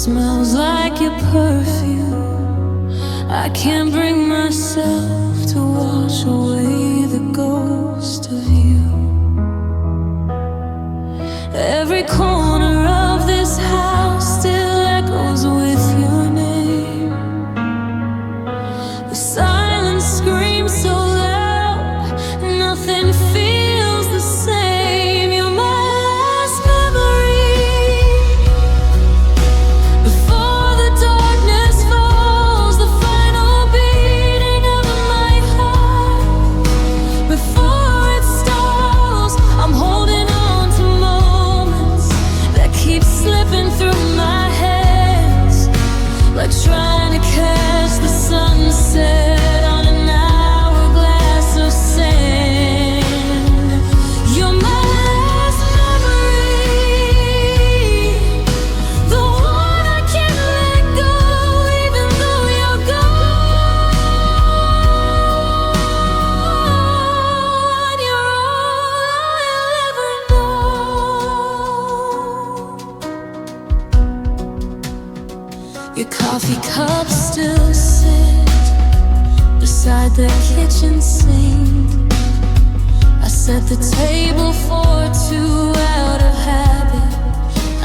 smells like your perfume. I can't bring myself to wash away the ghost of you. Every corner of this house still echoes with your name. The silence screams so loud, nothing feels the same. You're my last memory. Before the darkness falls, the final beating of my heart. Before it stalls, I'm holding on to moments that keep slipping through my hands, like trying to catch the sunset on an hourglass of sand. You're my last memory, the one I can't let go, even though you're gone. You're all I'll ever know. Your coffee cup still sits beside the kitchen sink. I set the table for two out of habit,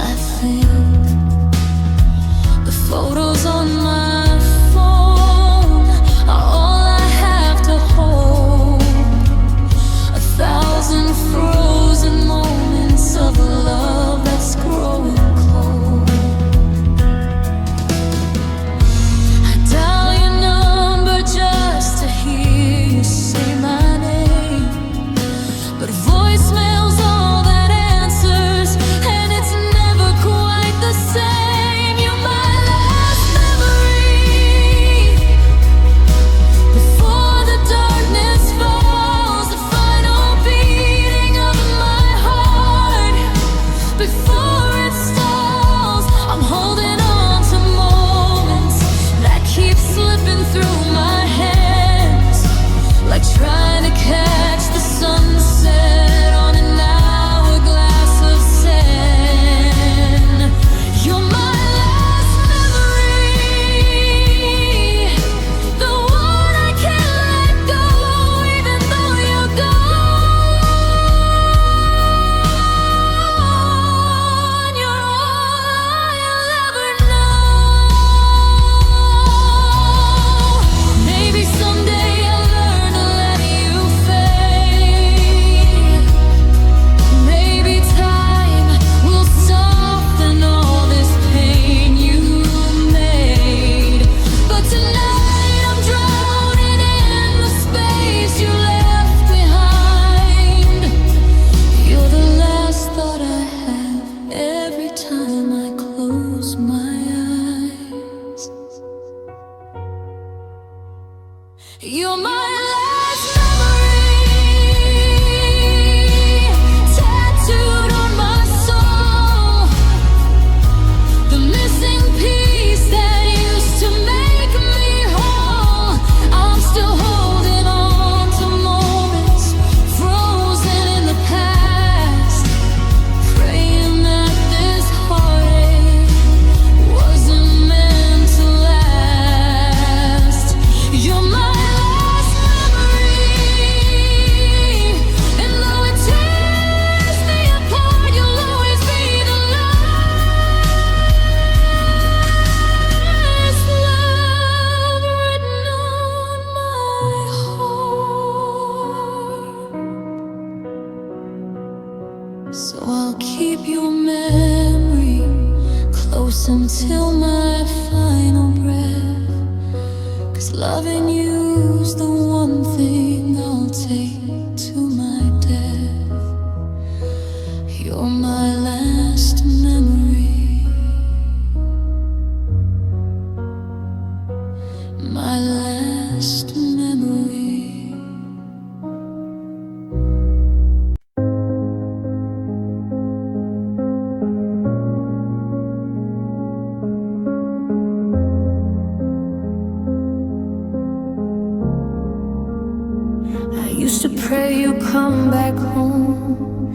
I think. The photos on my phone are all I have to hold. 1,000 frozen moments of love that's growing cold. I dial your number just to hear you say my name, but voicemail's all that answers, and it's never quite the same. You're my last memory. Before the darkness falls, the final beating of my heart. Before it stalls, I'm holding on to moments that keep slipping through my hands, like trying to catch the sunset on an hourglass of sand. You're my last memory, the one I can't let go, even though you're gone. You're all I'll ever know. Maybe someday I'll learn to let you fade. Maybe time will soften all this pain you made. But tonight I'm drowning in the space you left behind. You're the last thought I have every time I close my eyes. You're my last memory, tattooed on my soul, the missing piece that used to make me whole. I'm still holding on to moments frozen in the past, praying that this heartache wasn't meant to last. You're my last memory, and though it tears me apart, you'll always be the last love written on my heart. So I'll keep your memory close until my final breath, 'cause loving you's the one thing I'll take to my death. You're my last memory, my last memory. I used to pray you come back home,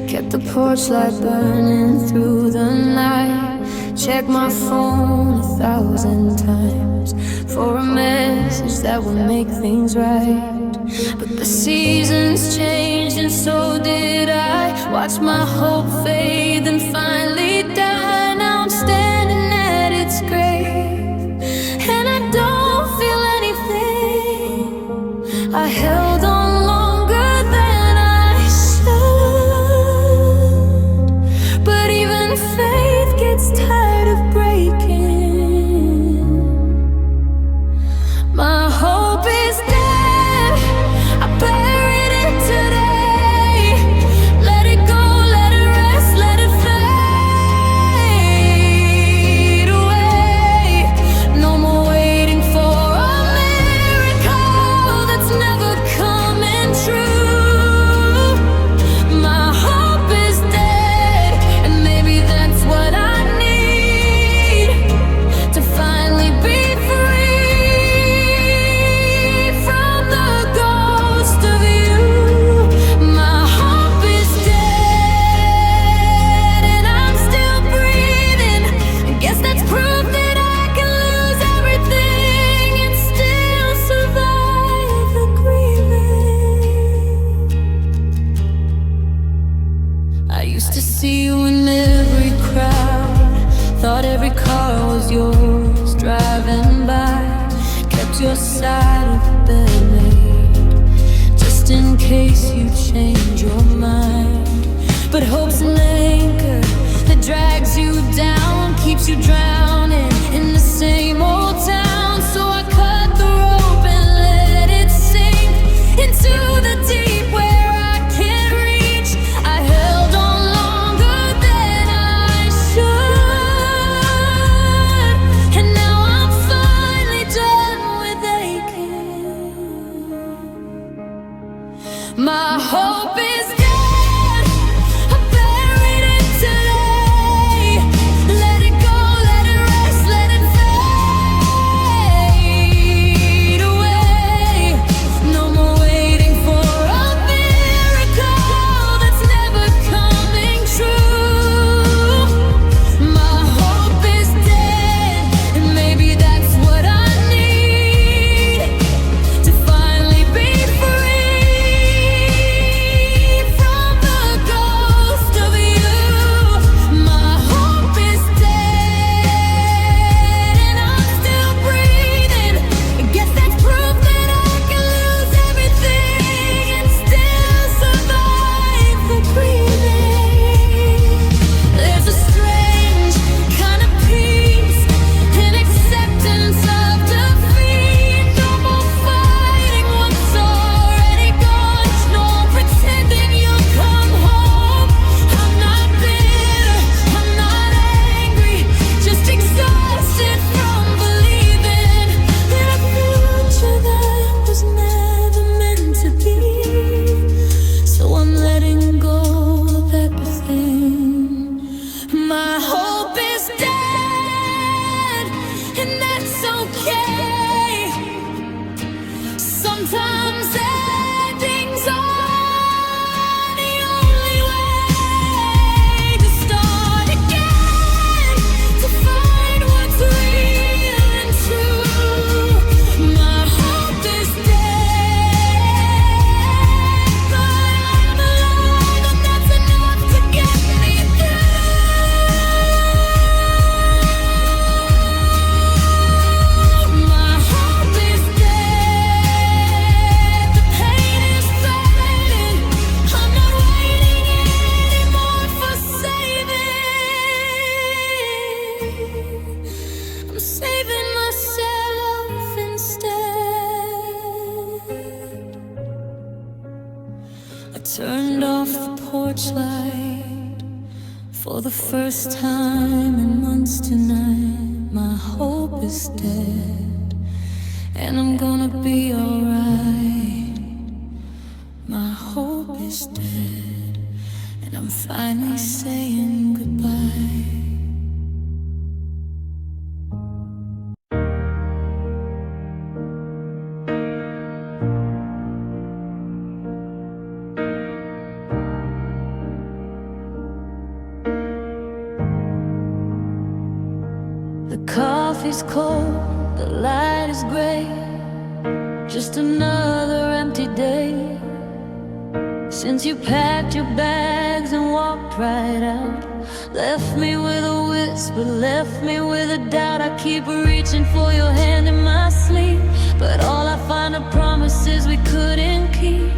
kept the porch light burning through the night, check my phone 1,000 times for a message that will make things right. But the seasons changed and so did I. Watched my hope fade and finally die. Now I'm standing at its grave and I don't feel anything. I held on longer than I should, but even faith gets tired of breaking. My hope is dead, I buried it today. Let it go, let it rest, let it fade away. No more waiting for a miracle that's never coming true. My hope is dead, and maybe that's what I need to finally be free from the ghost of you. My hope is dead, and I'm still breathing. I guess that's proof that I can lose everything and still survive the grieving. I used to see you in every crowd, thought every car was yours driving by. Kept your side of the bed made, just in case you change your mind. But hope's an anchor that drags you down, keeps you drowning in the same old town. So I cut the rope and let it sink into the deep where I can't reach. I held on longer than I should, and now I'm finally done with aching. My hope is dead, I buried it today. Let it go, let it rest, let it fade away. No more waiting for a miracle that's never coming true. My hope is dead, and maybe that's what I need to finally be free from the ghost of you. My hope is dead, and I'm still breathing. I guess that's proof that I can lose everything and still survive the grieving. There's a strange kind of peace and acceptance of defeat. No more fighting what's already gone. No pretending you'll come home. I'm not bitter, I'm not angry, just exhausted from believing in a future that was never meant to be. So I'm letting go of everything. My hope is dead, and that's okay. Sometimes endings are the only way to start again, to find what's real and true. My hope is dead, but I'm alive, and that's enough to get me through. My hope is dead, the pain is fading. I'm not waiting anymore for saving. I'm saving myself instead. I turned off the porch light for the first time in months tonight. My hope is dead, and I'm gonna be alright. My hope is dead, and I'm finally saying goodbye. The coffee's cold, the light is gray, just another empty day. Since you packed your bags and walked right out, left me with a whisper, left me with a doubt. I keep reaching for your hand in my sleep, but all I find are promises we couldn't keep.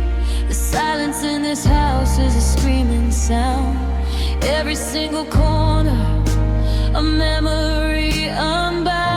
The silence in this house is a screaming sound. Every single corner, a memory unbound.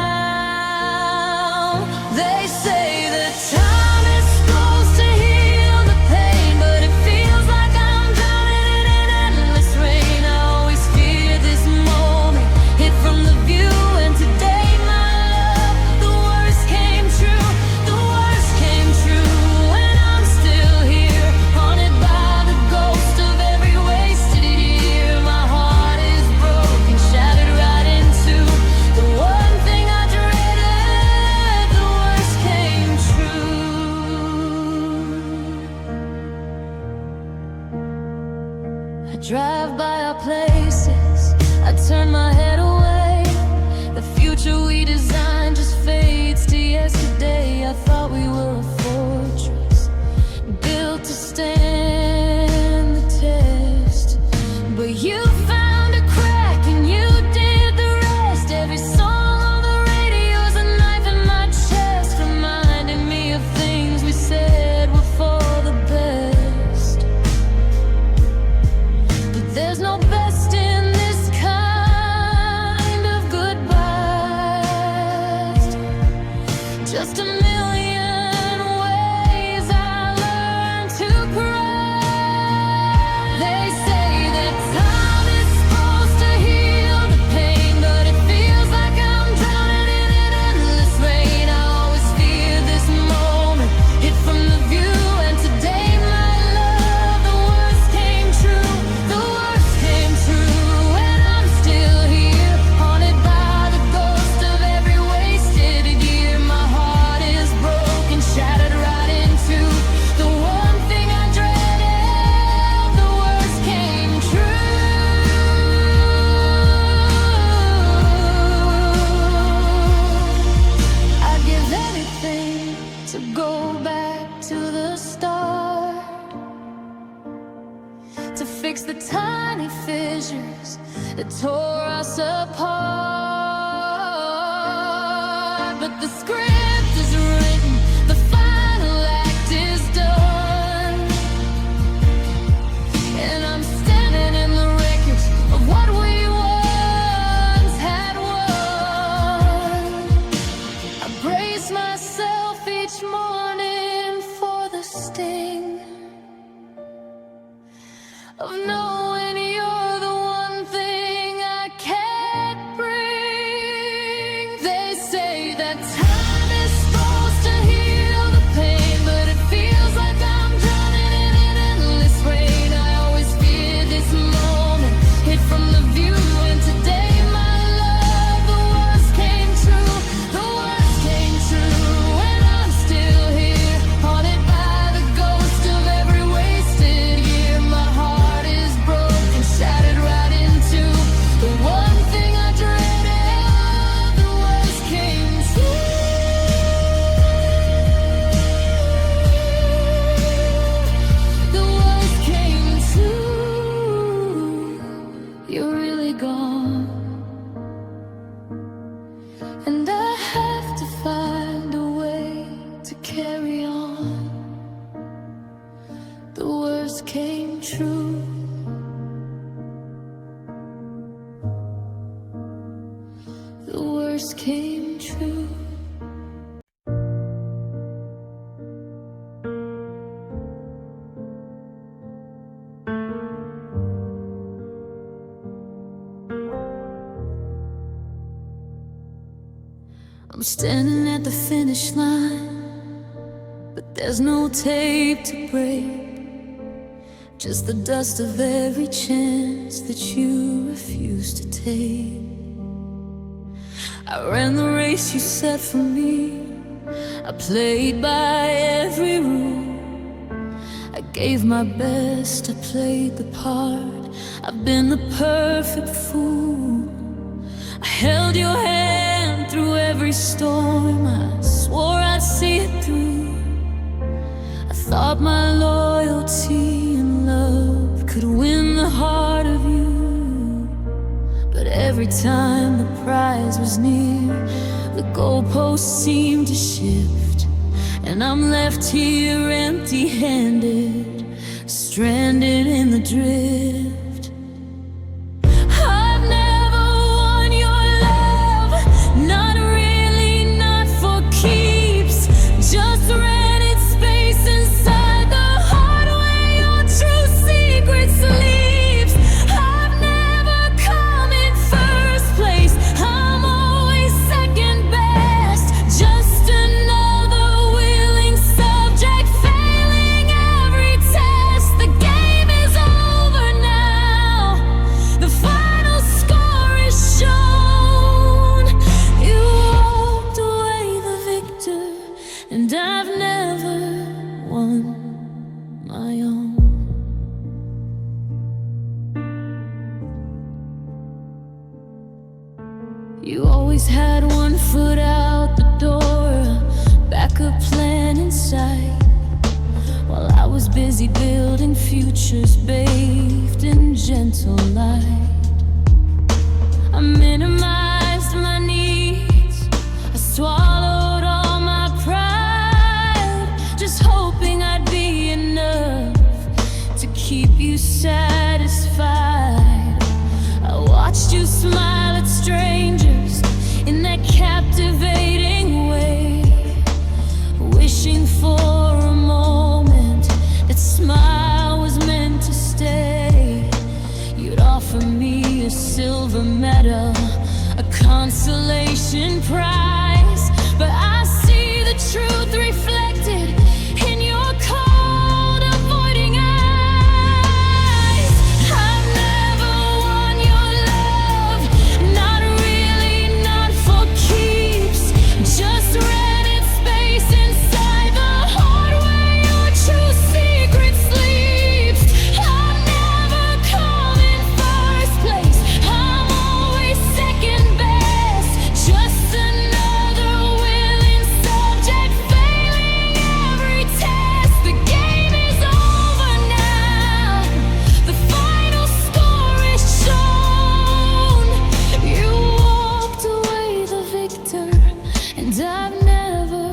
They say that time is supposed to heal the pain, but it feels like I'm drowning in an endless rain. I always fear this moment, hid from the view, and today, my love, the worst came true. The worst came true, and I'm still here, haunted by the ghost of every wasted year. My heart is broken, shattered right into the one thing I dreaded. The worst came true. I drive by our places, I turn my head away. The future we designed just fades to yesterday. I thought we were a fortress, built to stand the test, but you found a crack and you did the rest. Every song on the radio's a knife in my chest, reminding me of things we said were for the best. But there's no best in this kind of goodbyes, just a million ways I learned to cry. They say that time is supposed to heal the pain, but it feels like I'm drowning in an endless rain. I always fear this moment, hid from the view, and today, my love, the worst came true. The worst came true, and I'm still here, haunted by the ghost of every wasted year. My heart is broken, shattered right into the one thing I dreaded. The worst came true. I'd give anything to go back to the start, to fix the tiny fissures that tore us apart. But the script is written, the final act is done, and I'm standing in the wreckage of what we once had won. I brace myself each morning for the sting of knowing you're the one thing I can't bring. They say that time is supposed to heal the pain, but it feels like I'm drowning in an endless rain. I always fear this moment, hid from the view, and today, my love, the worst came true. The worst came true, and I'm still here, haunted by the ghost of every wasted year. My heart is broken, shattered right into the one thing I dreaded. The worst came true. The worst came true. You're really gone, and I have to find a way to carry on. The worst came true. The worst came true. I'm standing at the finish line, but there's no tape to break, just the dust of every chance that you refused to take. I ran the race you set for me, I played by every rule. I gave my best, I played the part, I've been the perfect fool. I held your hand every storm, I swore I'd see it through. I thought my loyalty and love could win the heart of you. But every time the prize was near, the goalposts seemed to shift, and I'm left here empty-handed, stranded in the drift. I've never won your love, not really, not for keeps. Just rented space inside the heart where your true secret sleeps. I've never come in first place, I'm always second best. Just another willing subject failing every test. The game is over now, the final score is shown. You walked away the victor, and I've never won my own. You always had one foot out the door, a backup plan in sight, while I was busy building futures bathed in gentle light. I minimized my needs, I swallowed all my pride, just hoping I'd be enough to keep you satisfied. I watched you smile at strangers in that captivating way, wishing for a moment that smile was meant to stay. You'd offer me a silver medal, a consolation prize, but I see the truth reflected in your cold, avoiding eyes. I've never won your love, not really, not for keeps. Just rented space inside the heart where your true secret sleeps. I've never come in first place, I'm always second best. Just another willing subject failing every test. The game is over now, the final score is shown. You walked away the victor, and I've never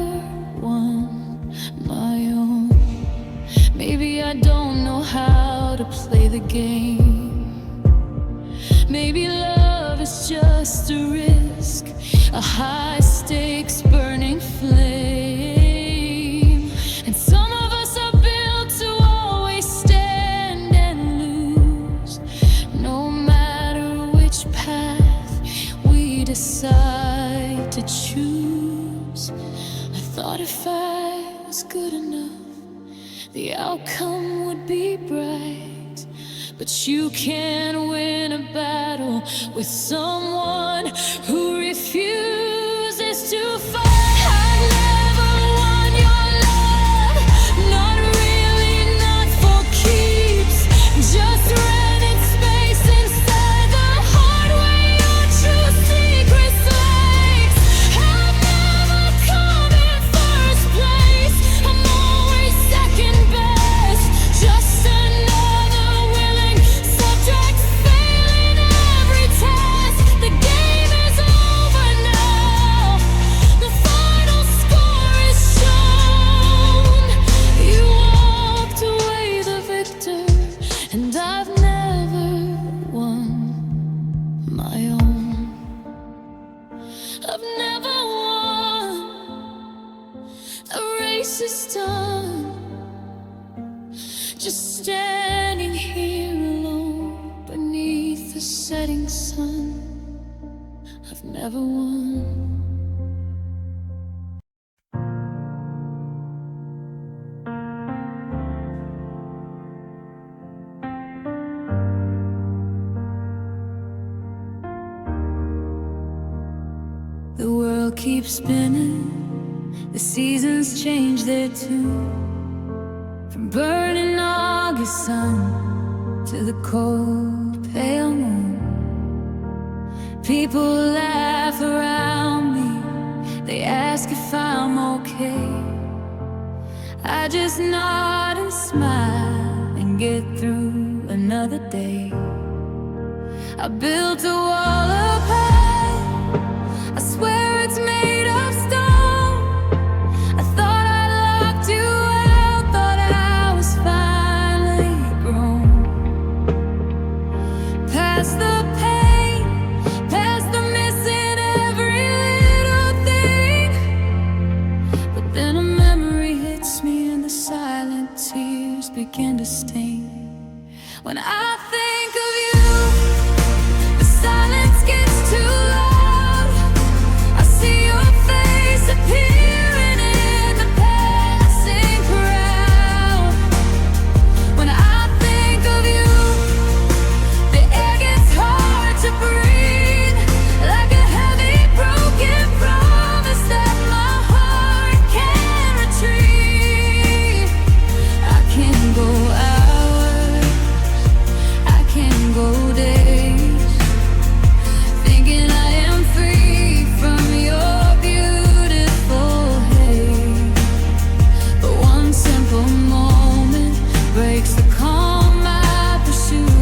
won my own. Maybe I don't know how to play the game. Maybe love is just a risk, a high-stakes burning flame. And some of us are built to always stand and lose, no matter which path we decide to choose. I thought if I was good enough, the outcome would be bright. But you can't win a battle with someone who refuses to fight. I've never won your love, not really, not for keeps. Just rented space inside the heart where your true secret slays. I've never come in first place, I'm always second best. Just another willing subject failing every test. The game is over now, the final score is shown. You walked away the victor, and I've never won my own. I've never won, the race is done. Just standing here alone beneath the setting sun. I've never won. The world keeps spinning, the seasons change their tune. From burning August sun to the cold, pale moon. People laugh around me They ask if I'm okay. I just nod and smile and get through another day. I built a wall up high, I swear it's made of stone. I thought I locked you out, thought I was finally grown. Past the pain, past the missing every little thing. But then a memory hits me and the silent tears begin to sting. When I think of you, silence gets too loud. I see your face appearing in the passing crowd. When I think of you, the air gets hard to breathe, like a heavy broken promise that my heart can't retrieve. I can go hours, I can go days, thinking I am free from your beautiful haze. But one simple moment breaks the calm I pursue.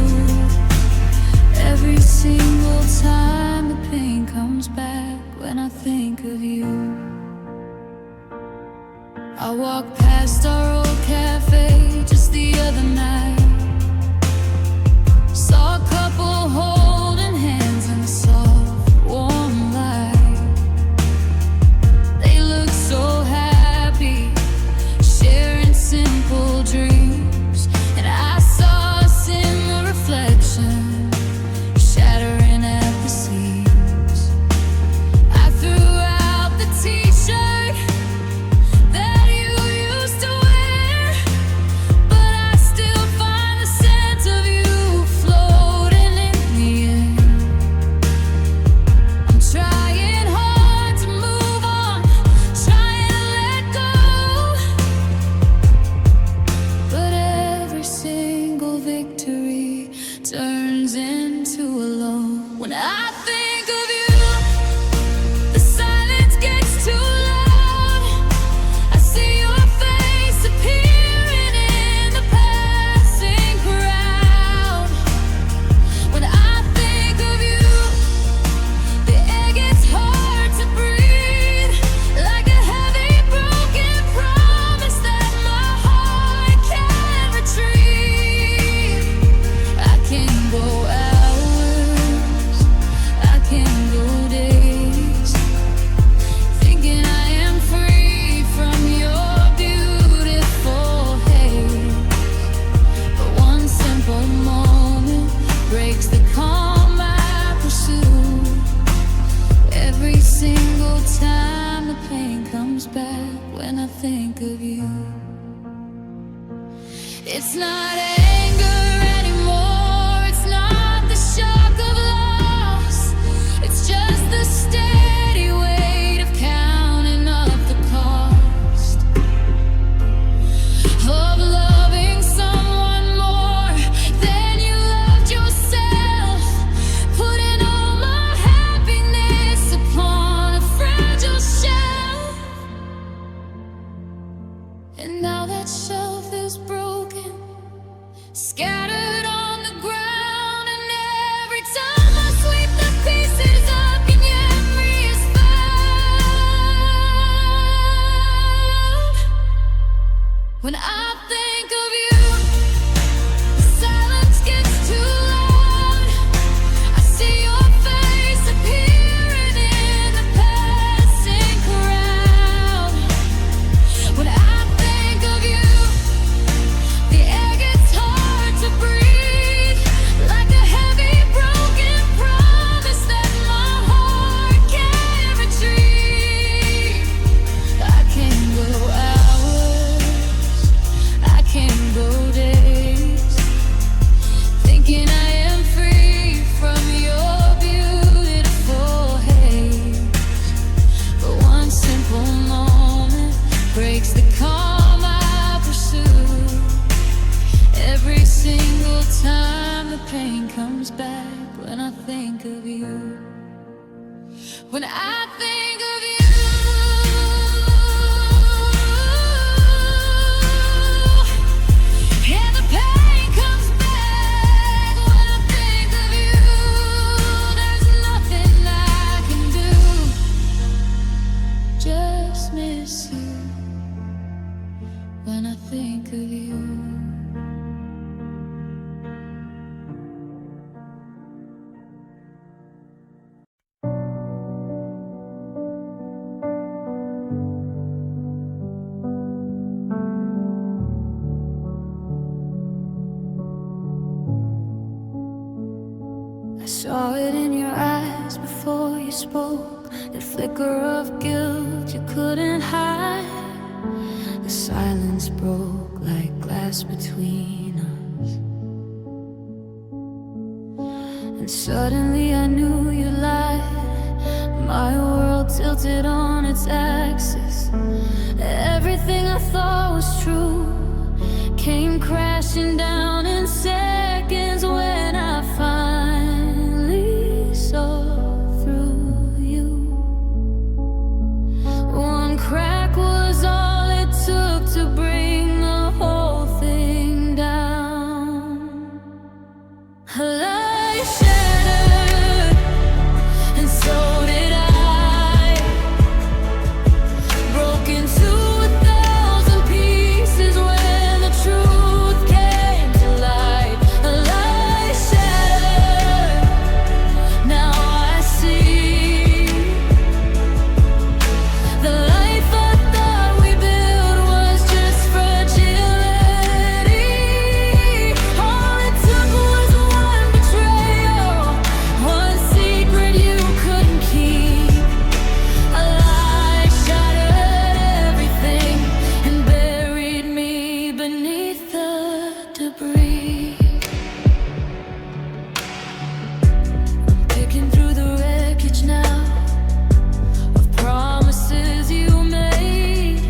Every single time the pain comes back when I think of you. I walked past our old cafe just the other night, saw a couple holding hands in the soft, warm light. They look so happy, sharing simple dreams. And I saw us in the reflection, shattering at the seams. I threw out the t-shirt that you used to wear, but I still find the scent of you floating in the air. I'm trying hard to move on, trying to let go, but every single victory turns into a low. When I think of you, the silence gets too loud. I see your face appearing in the passing crowd. When I think of you, the air gets hard to breathe, like a heavy broken promise that my heart can't retrieve. I can go hours, I can go days, thinking I am free from your beautiful haze. But one simple moment breaks the calm I pursue. Every single time the pain comes back when I think of you. It's not anger anymore, it's not the shock of loss. It's just the steady weight of counting up the cost of loving someone more than you loved yourself, putting all my happiness upon a fragile shelf. And now that shelf is broken, scattered on the ground, and every time I sweep the pieces up, your memory is found. When I think of you, the silence gets too loud. I see your face appearing in the passing crowd. When I think of you, the air gets hard to breathe, like a heavy broken promise that my heart can't retrieve. I can go hours, I can go days, thinking I am free from your beautiful haze. But one simple moment breaks the calm I pursue. Every single time the pain comes back when I think of you. When I think of you. spoke, that flicker of guilt you couldn't hide. The silence broke like glass between us, and suddenly I knew you lied. My world tilted on its axis. Everything I thought was true came crashing down in seconds when I finally saw through you. One crack was all it took to bring the whole thing down. A light shattered, and so did I. Broke into 1,000 pieces when the truth came to light. A light shattered, now I see. The life I thought we built was just fragility. All it took was one betrayal, one secret you couldn't keep. A lie shattered everything and buried me beneath the debris. Picking through the wreckage now of promises you made,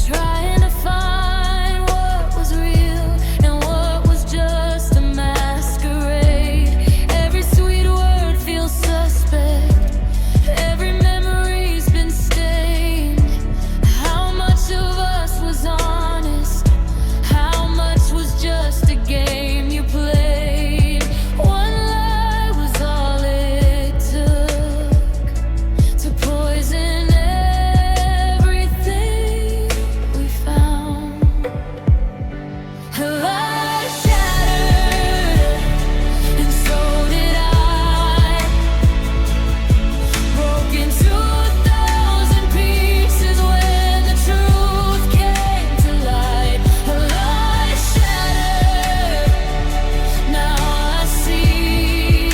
trying to find what was real and what was just a masquerade. Every sweet word feels suspect, every memory's been stained. How much of us was honest? How much was just a game you played? One lie was all it took to poison everything we found. A lie shattered, and so did I. Broke into 1,000 pieces when the truth came to light. A lie shattered, now I see.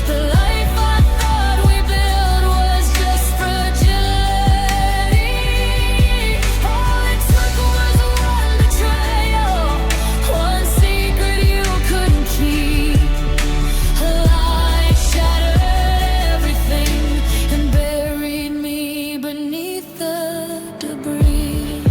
The life I thought we built was just fragility. All it took was one betrayal, one secret you couldn't keep. A lie shattered everything and buried me beneath the debris.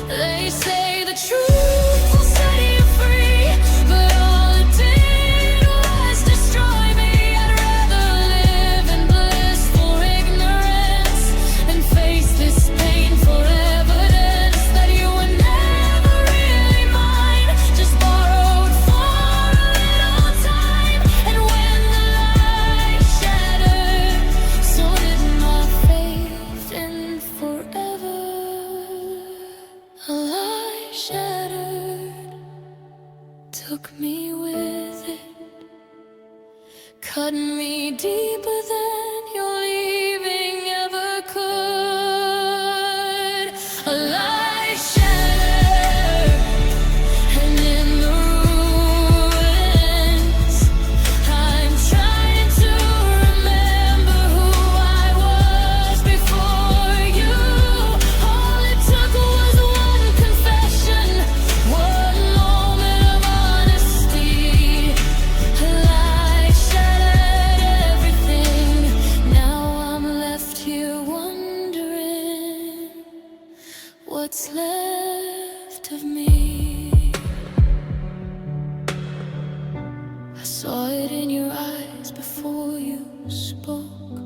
They say the truth will set you free, but all it did was destroy me. I'd rather live in blissful ignorance than face this painful evidence that you were never really mine, just borrowed for a little time. And when the light shattered, so did my faith in forever. A light shattered, took me with it, cut me deeper than your leaving ever could. A light shattered, and in the ruins, I'm trying to remember who I was before you. All it took was one confession, one moment of honesty. A lie shattered everything. Now I'm left here wondering what's left of me. I saw it in your eyes before you spoke,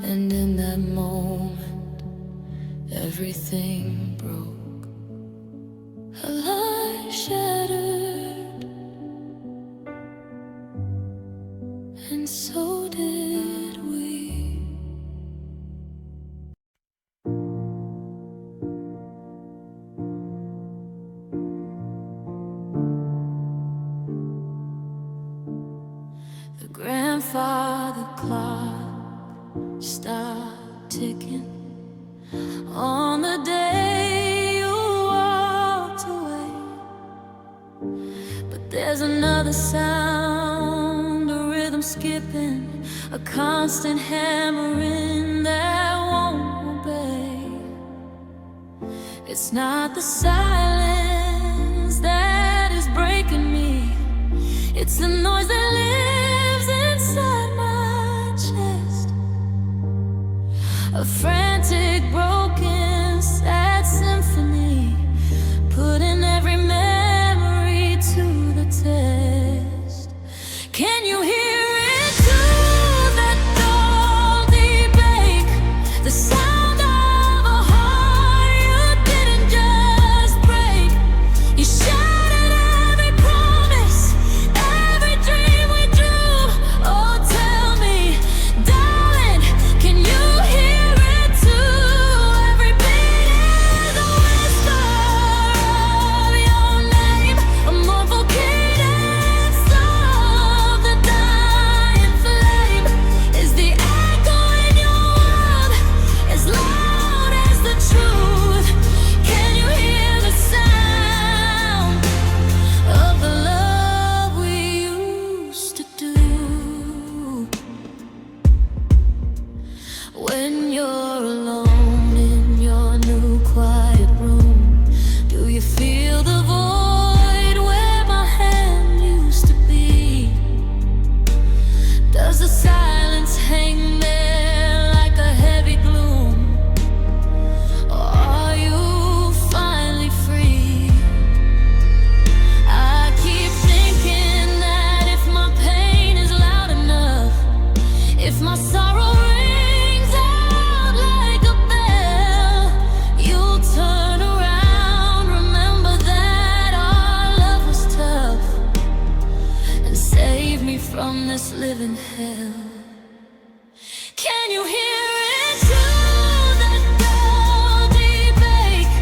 and in that moment everything broke. A lie shattered, and so did we. The grandfather clock stopped ticking on the day you walked away, but there's another sound skipping, a constant hammering that won't obey. It's not the silence that is breaking me, it's the noise that lives inside my chest. A frantic, broken, sad symphony, putting every memory to the test. Can you hear it through that dull, deep ache? The sound of a heart you didn't just break. You shattered every promise, every dream we drew. Oh, tell me, darling, can you hear it too? Every beat is a whisper of your name, a mournful cadence of the dying flame. Is the echo in your world as loud as the truth? Can you hear the sound of the love we used to do? When you're alone in your new quiet room, do you feel the void where my hand used to be? Does the silence hang there like a heavy gloom? Or are you finally free? I keep thinking that if my pain is loud enough, if my sorrow rings out like a bell, you'll turn around, remember that our love was tough, and save me from this living hell. Can you hear it through that dull, deep ache?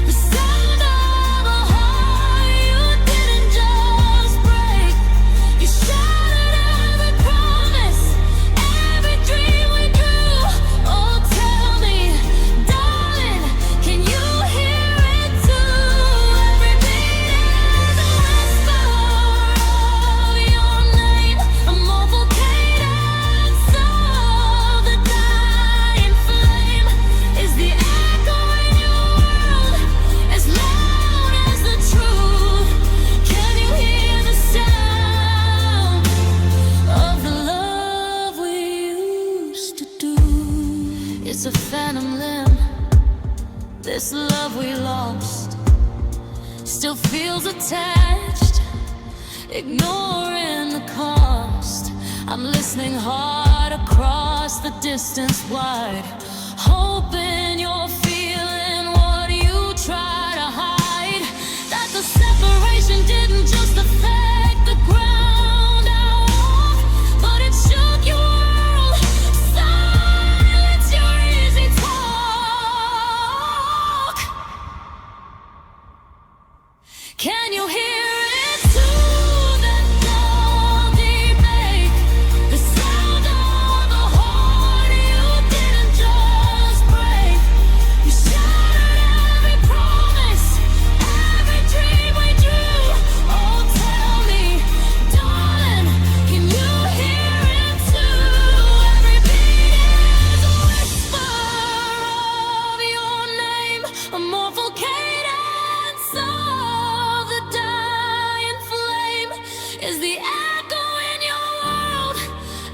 The sound of a heart you didn't just break. You shattered every promise, every dream we drew. Oh, tell me, darling, can you hear it too? Every beat is a whisper of your name, a mournful cadence of the dying flame. Is the echo in your world as loud as the truth? Can you hear the sound of the love we used to do? It's a phantom limb, this love we lost still feels attached, ignoring the cost. I'm listening hard across the distance wide, hoping you're feeling what you try to hide. That the separation didn't just affect the ground I walk, but it shook your world, silence your easy talk. Can you hear it through that dull, deep ache? The sound of a heart you didn't just break. You shattered every promise, every dream we drew. Oh, tell me, darling, can you hear it too? Every beat is a whisper of your name, a mournful cadence of the dying flame. Is the echo in your world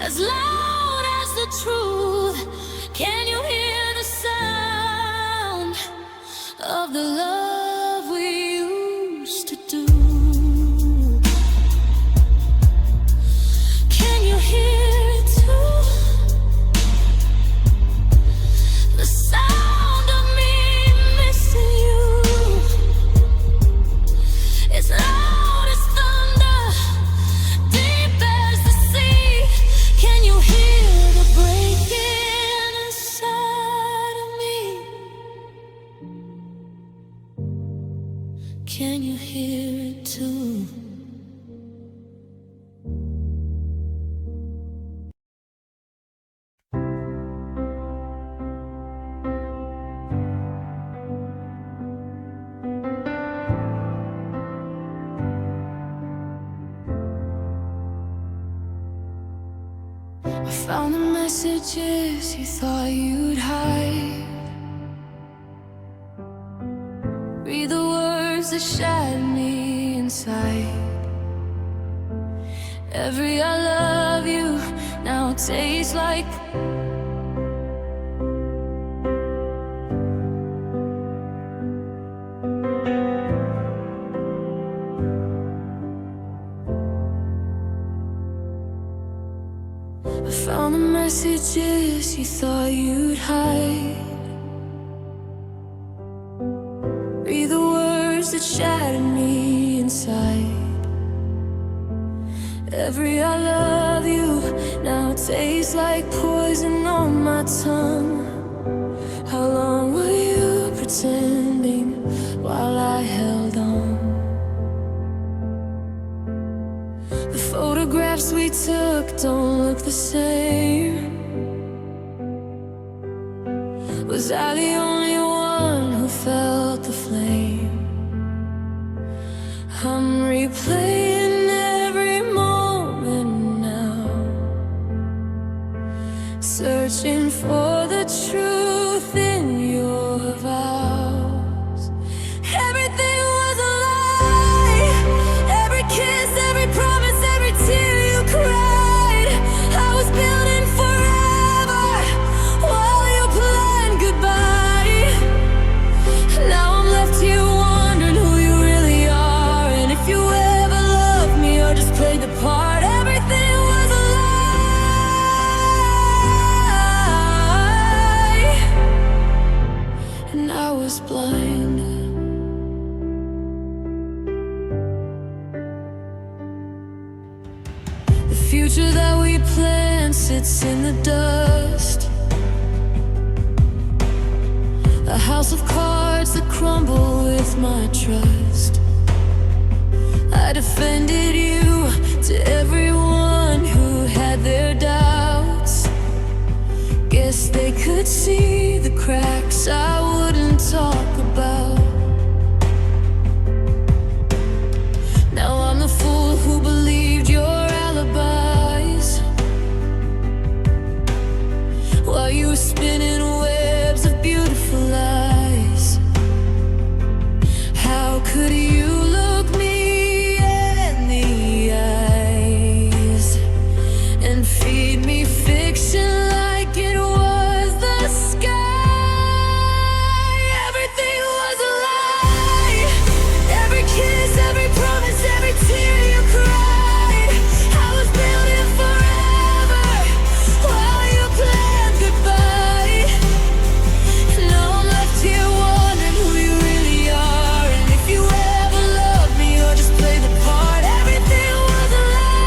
as loud as the truth? Can you hear the sound of the love we used to do? Can you hear it too? The sound of me missing you. It's loud as thunder, deep as the sea. Can you I found the messages you thought you'd hide. Read the words that shattered me inside. Every I love you now tastes like I found the messages you thought you'd hide. Read the words that shattered me inside. Every I love you now tastes like poison on my tongue. How long were you pretending while I held on? The photographs we took don't look the same. Was I the only one who felt the flame? I'm replaying every moment now, searching for the truth in your vows. Everything was a lie. Every kiss, every promise, every tear you cried. I was building forever while you planned goodbye. Now I'm left here wondering who you really are, and if you ever loved me or just played the part. Everything was a lie, and I was blind. The future that we planned sits in the dust. A house of cards that crumble with my trust. I defended you to everyone who had their doubts. Guess they could see the cracks I wouldn't talk about. Now I'm the fool who believed your alibis while you were spinning webs of beautiful lies. How could you look me in the eyes and feed me fiction like it was the sky? Everything was a lie. Every kiss, every promise, every tear you cried. I was building forever while you planned goodbye. Now I'm left here wondering who you really are, and if you ever loved me or just played the part. Everything was a lie,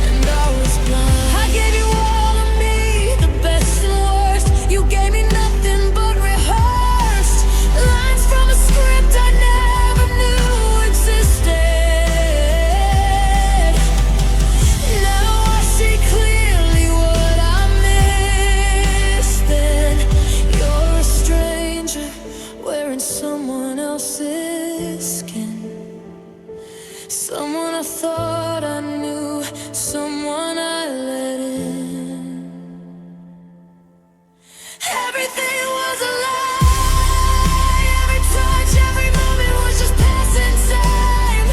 and I was blind. I gave you all of me, the best and worst. You gave me nothing but rehearsed lines from a script I never knew existed. Now I see clearly what I missed. Then you're a stranger wearing someone else's skin. Someone I thought I knew, someone I let in. Everything was a lie. Every touch, every moment was just passing time.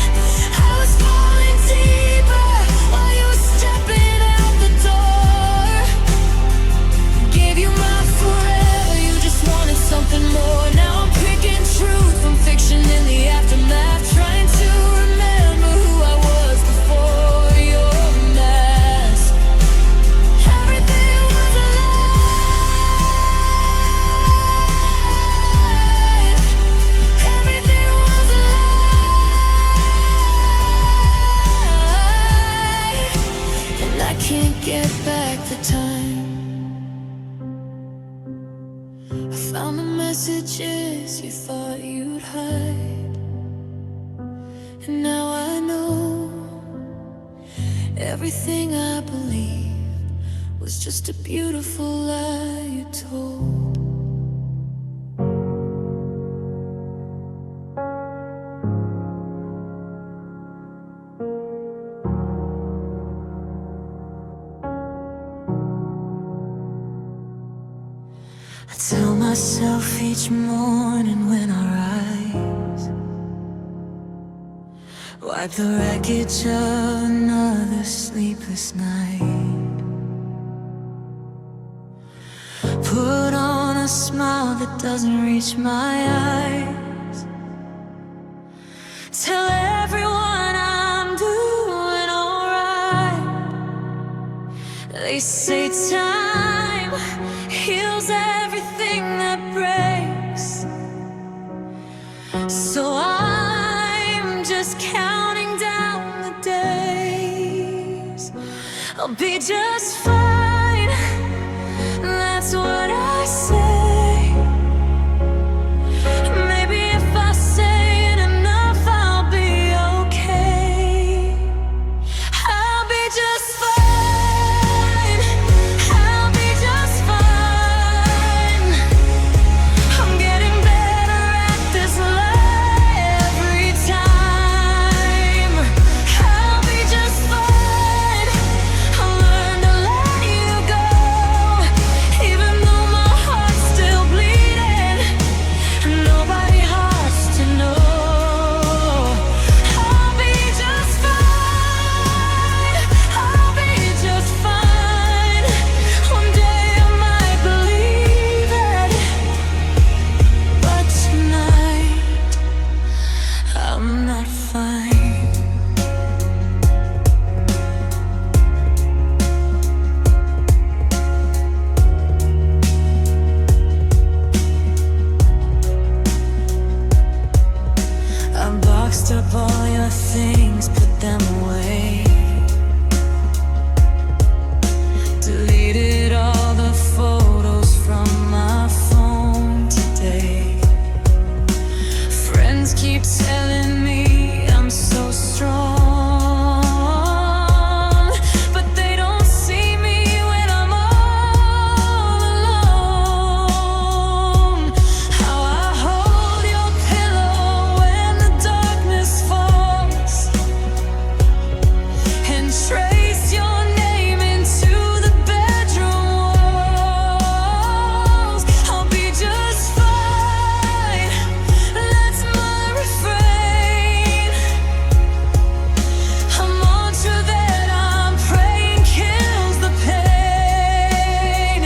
I was falling deeper while you were stepping out the door. Gave you my forever, you just wanted something more. Now I'm picking truth from fiction in the aftermath, trying to remember who I was before your mask. Everything was a lie. Everything was a lie, and I can't get back the time. I found the messages you thought you'd hide, and now I know everything I believed was just a beautiful lie you told. myself each morning when I rise. Wipe the wreckage of another sleepless night. Put on a smile that doesn't reach my eyes. Tell everyone I'm doing alright. They say time heals everything that breaks. So I'm just counting down the days. I'll be just fine, that's what I say. Maybe if I say it enough, I'll be okay. I'll be just fine. I'll be just fine. I'm getting better at this lie every time. I'll be just fine. I'll learn to let you go, even though my heart's still bleeding. Nobody has to know. I'll be just fine. I'll be just fine. One day I might believe it, but tonight I'm not fine. I boxed up all your things, put them away. Deleted all the photos from my phone today. Friends keep telling me I'm so strong, but they don't see me when I'm all alone. How I hold your pillow when the darkness falls, and trace your name into the bedroom walls. I'll be just fine, that's my refrain. A mantra that I'm praying kills the pain.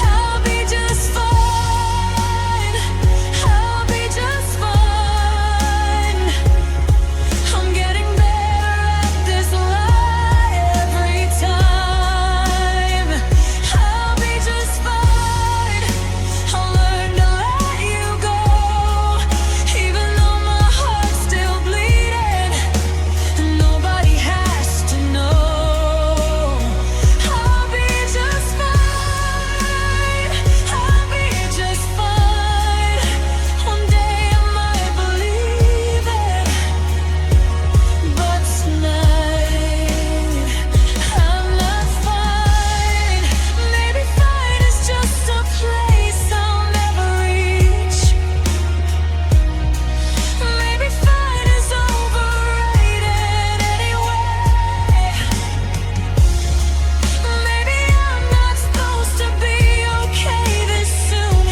I'll be just fine. I'll be just fine. I'm getting better at this lie every time. I'll be just fine. I'll learn to let you go, even though my heart's still bleeding. Nobody has to know. I'll be just fine. I'll be just fine. One day I might believe it, but tonight I'm not fine. Maybe fine is just a place I'll never reach. Maybe fine is overrated anyway. Maybe I'm not supposed to be okay this soon.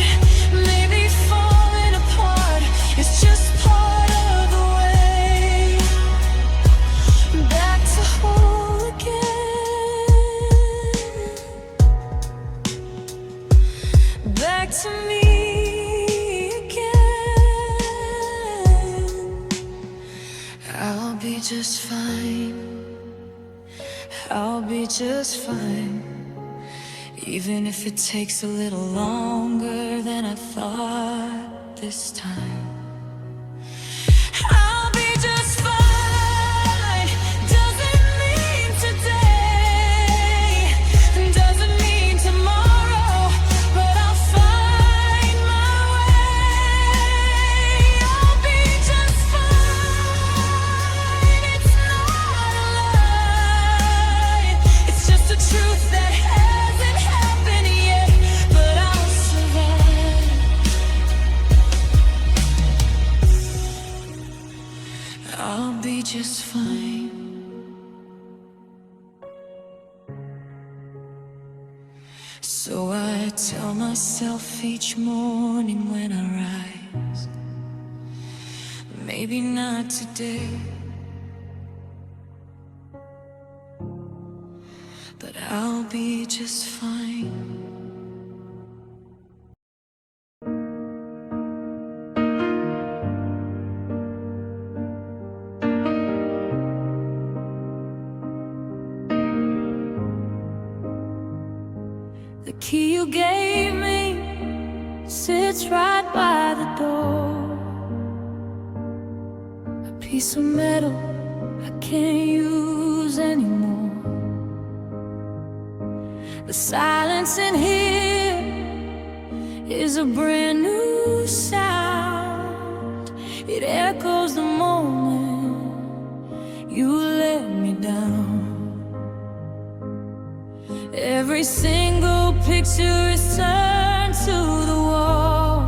Maybe falling apart is just part of the way. Back to whole again. Back to me again. I'll be just fine. I'll be just fine, even if it takes a little longer than I thought this time. I'll be just fine. Doesn't mean today, doesn't mean tomorrow, but I'll find my way. I'll be just fine. It's not a lie, it's just a truth that hasn't happened yet, but I'll survive. I'll be just fine. So I tell myself each morning when I rise, maybe not today, but I'll be just fine. The key you gave me sits right by the door, a piece of metal I can't use anymore. The silence in here is a brand new sound. It echoes the moment you let me down. Every single picture is turned to the wall.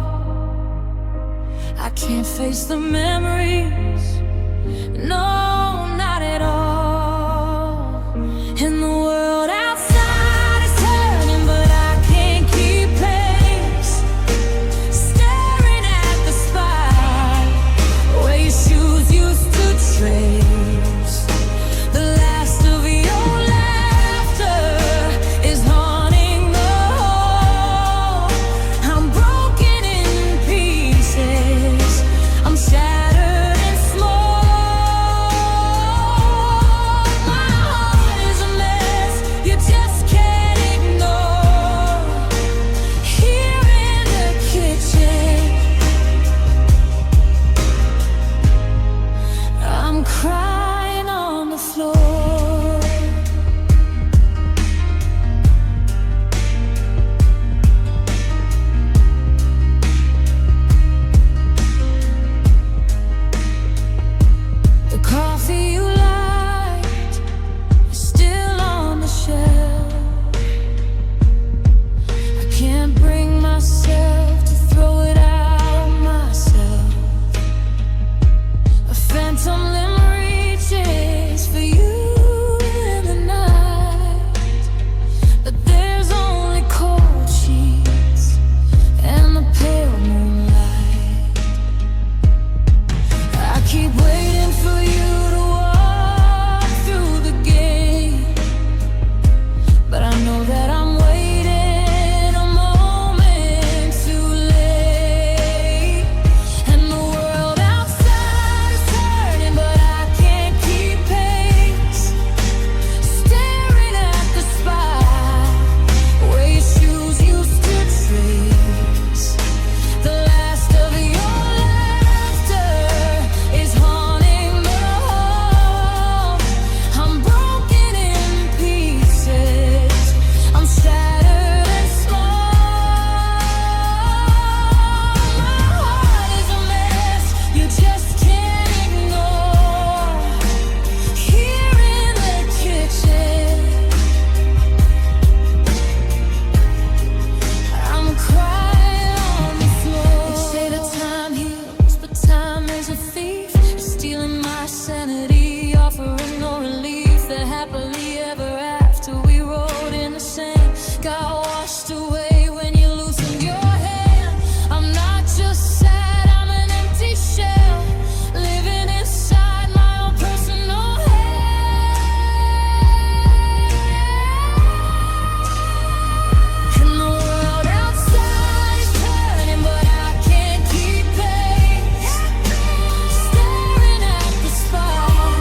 I can't face the memories, no, not at all. And the world outside is turning, but I can't keep pace. Staring at the spot where your shoes used to trace. The last of your laughter is haunting the hall. I'm broken in pieces, I'm shattered and small. My heart is a mess you just can't ignore. Here in the kitchen, I'm crying on the floor. The coffee you liked is still on the shelf. I can't bring myself to throw it out myself. A phantom limb reaches for you in the night, but there's only cold sheets and the pale moonlight. I keep waiting for you to walk through the gate, but I know that I'm waiting a moment too late. And the world outside is turning, but I can't keep pace. Staring at the spot where your shoes used to trace. The last of your laughter is haunting the hall. I'm broken in pieces, I'm shattered and small. My heart is a mess you just can't ignore. Here in the kitchen, I'm crying on the floor. They say that time heals, but time is a thief. It's stealing my sanity, offering no relief. The happily ever after we wrote in the sand got washed away when you loosened your hand. I'm not just sad, I'm an empty shell, living inside my own personal hell. And the world outside is turning, but I can't keep pace. Staring at the spot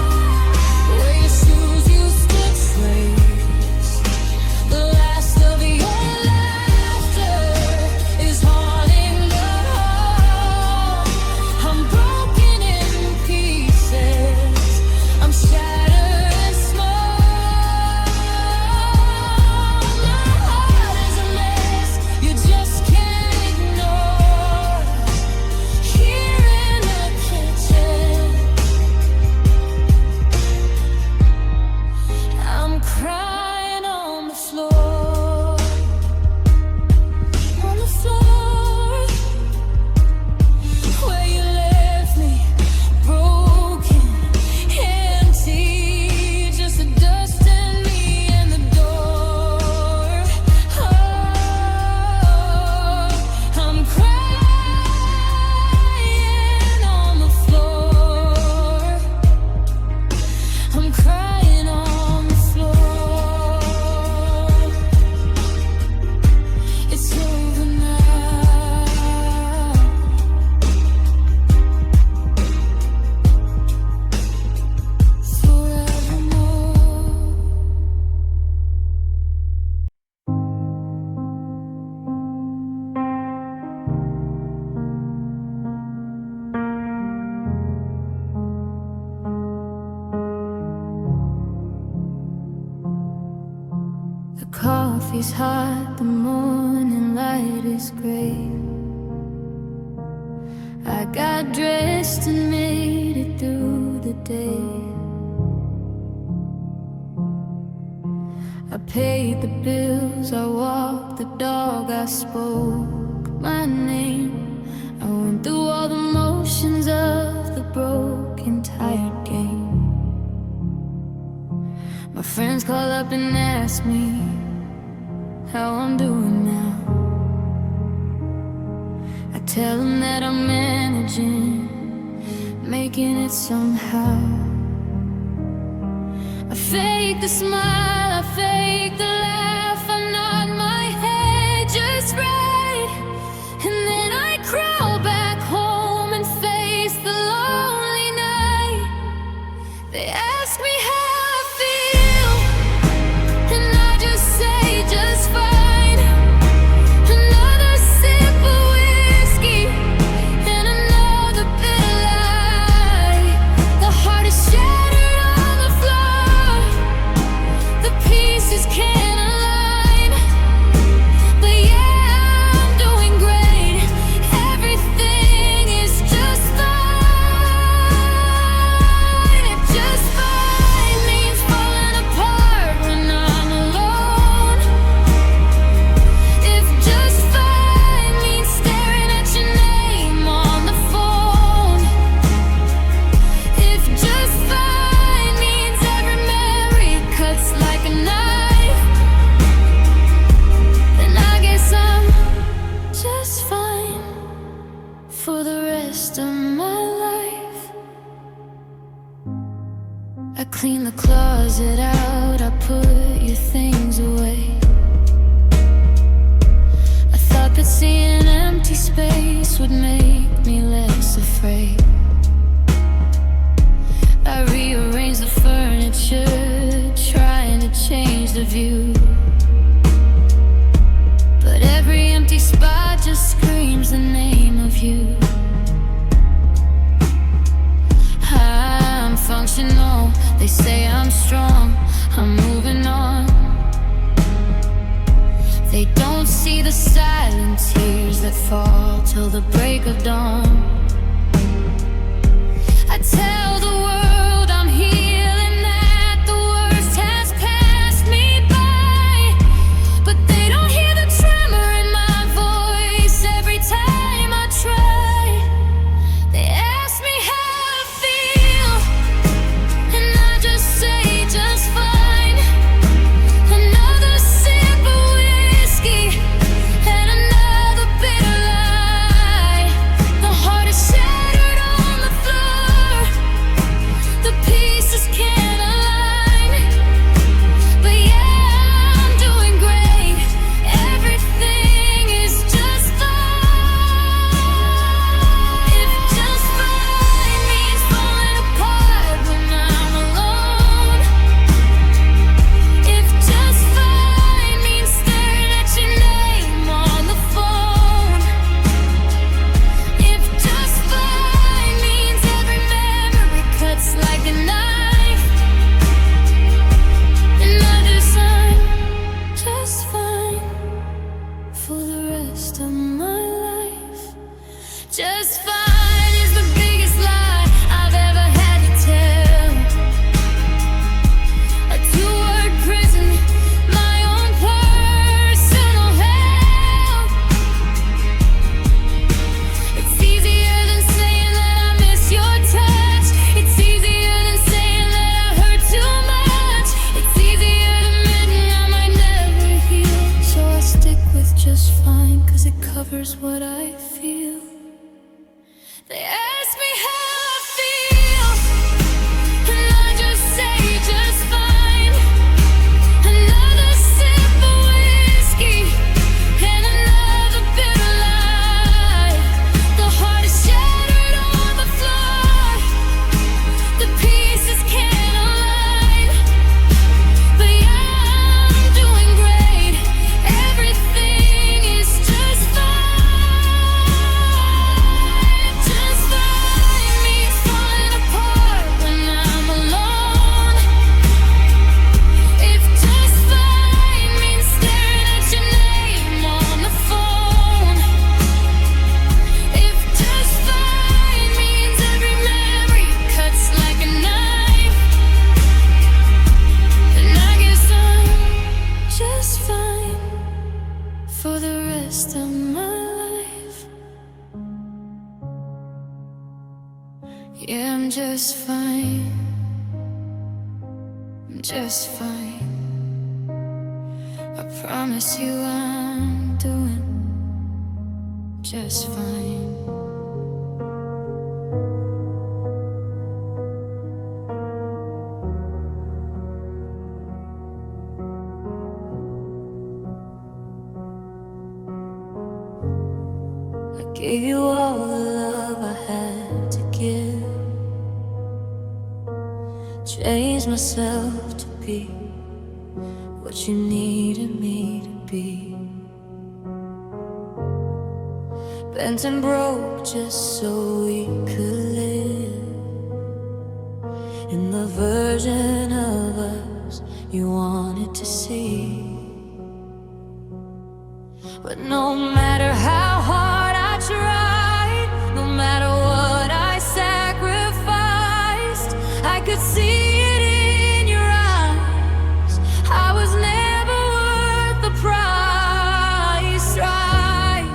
coffee's hot, the morning light is gray. I got dressed and made it through the day. I paid the bills, I walked the dog, I spoke my name. I went through all the motions of the broken, tired game. My friends call up and ask me how I'm doing now. I tell them that I'm managing, making it somehow. I fake the smile, I fake the laugh, I nod my head just right, and then I crawl back home and face the lonely night. They ask me how I feel, and I just say just fine. Another sip of whiskey and another bitter lie. The heart is shattered on the floor, the pieces can't align. But yeah, I'm doing great, everything is just fine. If just fine means falling apart when I'm alone, if just fine means staring at your name on the phone, if just fine means every memory cuts like a knife, then I guess I'm just fine for the rest of my life. I clean the closet out, I put your things away. I thought that seeing empty space would make me less afraid. I rearranged the furniture, trying to change the view, but every empty spot just screams the name of you. I'm functional, they say I'm strong, I'm moving on. They don't see the silent tears that fall till the break of dawn. I tell the world I'm healing, that the worst has passed me by, but they don't hear the tremor in my voice every time I try. They ask me how I feel, and I just say just fine. Another sip of whiskey and another bitter lie. The heart is shattered on the floor, the pieces can't align. But yeah, I'm doing great, everything is just fine. If just fine means falling apart when I'm alone, if just fine means staring at your name on the phone, if just fine means every memory cuts like a knife, then I guess I'm just fine for the rest of my life. Just fine is the biggest lie I've ever had to tell. A two-word prison, my own personal hell. It's easier than saying that I miss your touch. It's easier than saying that I hurt too much. It's easier than admitting I might never heal. So I stick with just fine, 'cause it covers what I feel. They ask me how I feel, and I just say just fine. Another sip of whiskey and another bitter lie. The heart is shattered on the floor, the pieces can't align. But yeah, I'm doing great, everything is just fine. Just fine. fine. I'm just fine. I promise you I'm doing just fine. I gave you all the love I had to give. Changed myself to be what you needed me to be. Bent and broke just so we could live in the version of us you wanted to see. But no matter how hard I tried, no matter what I sacrificed, I could see it in your eyes. I was never worth the price, right?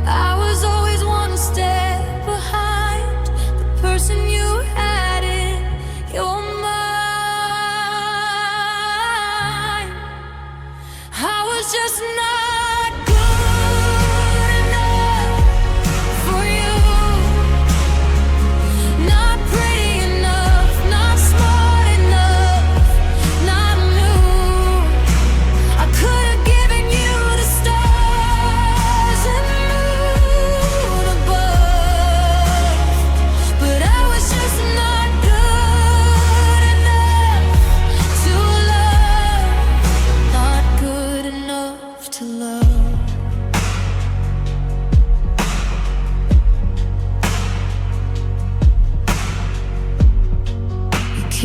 I was always one step behind the person you had in your mind. I was just not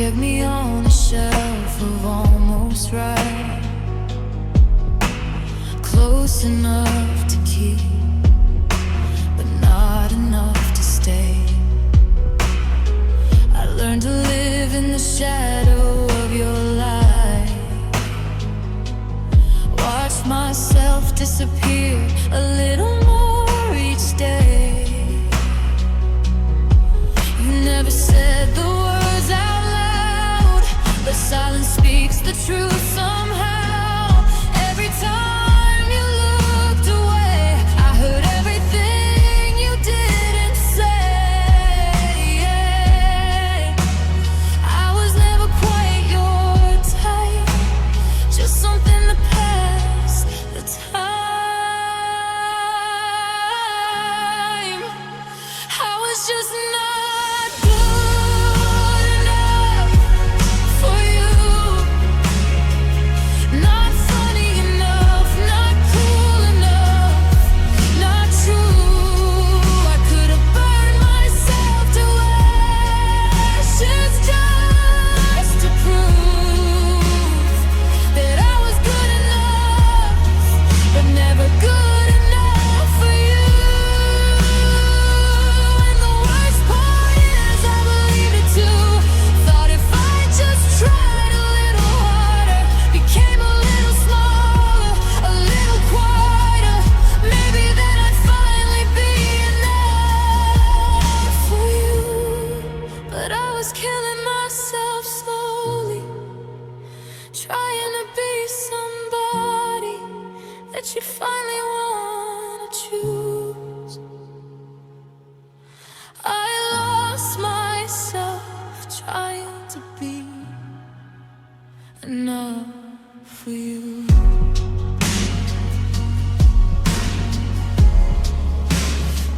kept me on the shelf of almost right, close enough to keep, but not enough to stay. I learned to live in the shadow of your light, watched myself disappear a little more each day. You never said the words out loud, but silence speaks the truth somehow. Every time you looked away, I heard everything you didn't say. I was never quite your type, just something to pass the time. I was just not good enough for you, not funny enough, not cool enough, not true. I could have burned myself to ashes just to prove that I was good enough, but never good enough for you. And the worst part is I believed it too. Thought if I just tried a little harder, became a little smaller, a little quieter, maybe then I'd finally be enough for you. But I was killing myself slowly, trying to be somebody that you finally wanna choose. I lost myself trying to be enough for you.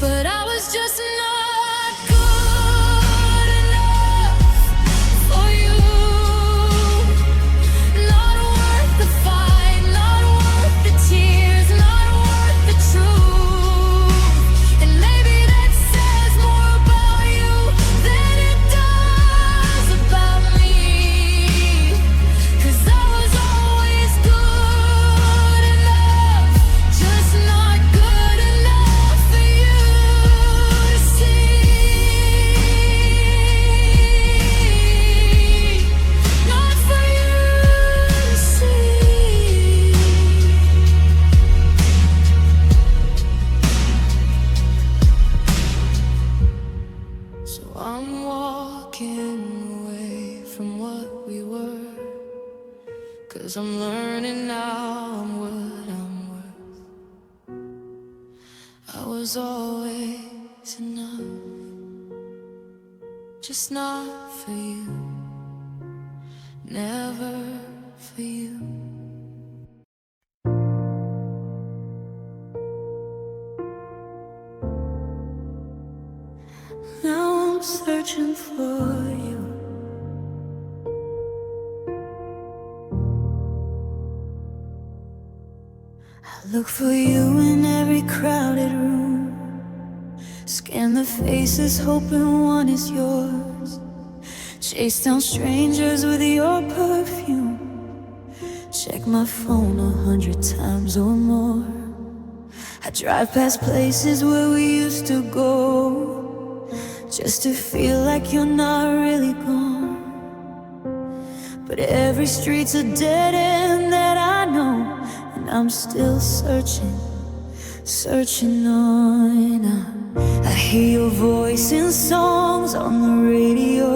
But I was just not good enough for you, not worth the fight, not worth the tears, not worth the truth. And maybe that says more about you than it does about me, 'cause I was always good 'Cause I'm learning now I'm what I'm worth. I was always enough, just not for you, never for you. Now I'm searching for you. I look for you in every crowded room, scan the faces hoping one is yours, chase down strangers with your perfume, check my phone 100 times or more. I drive past places where we used to go, just to feel like you're not really gone. But every street's a dead end that I know, and I'm still searching, searching on. I hear your voice in songs on the radio,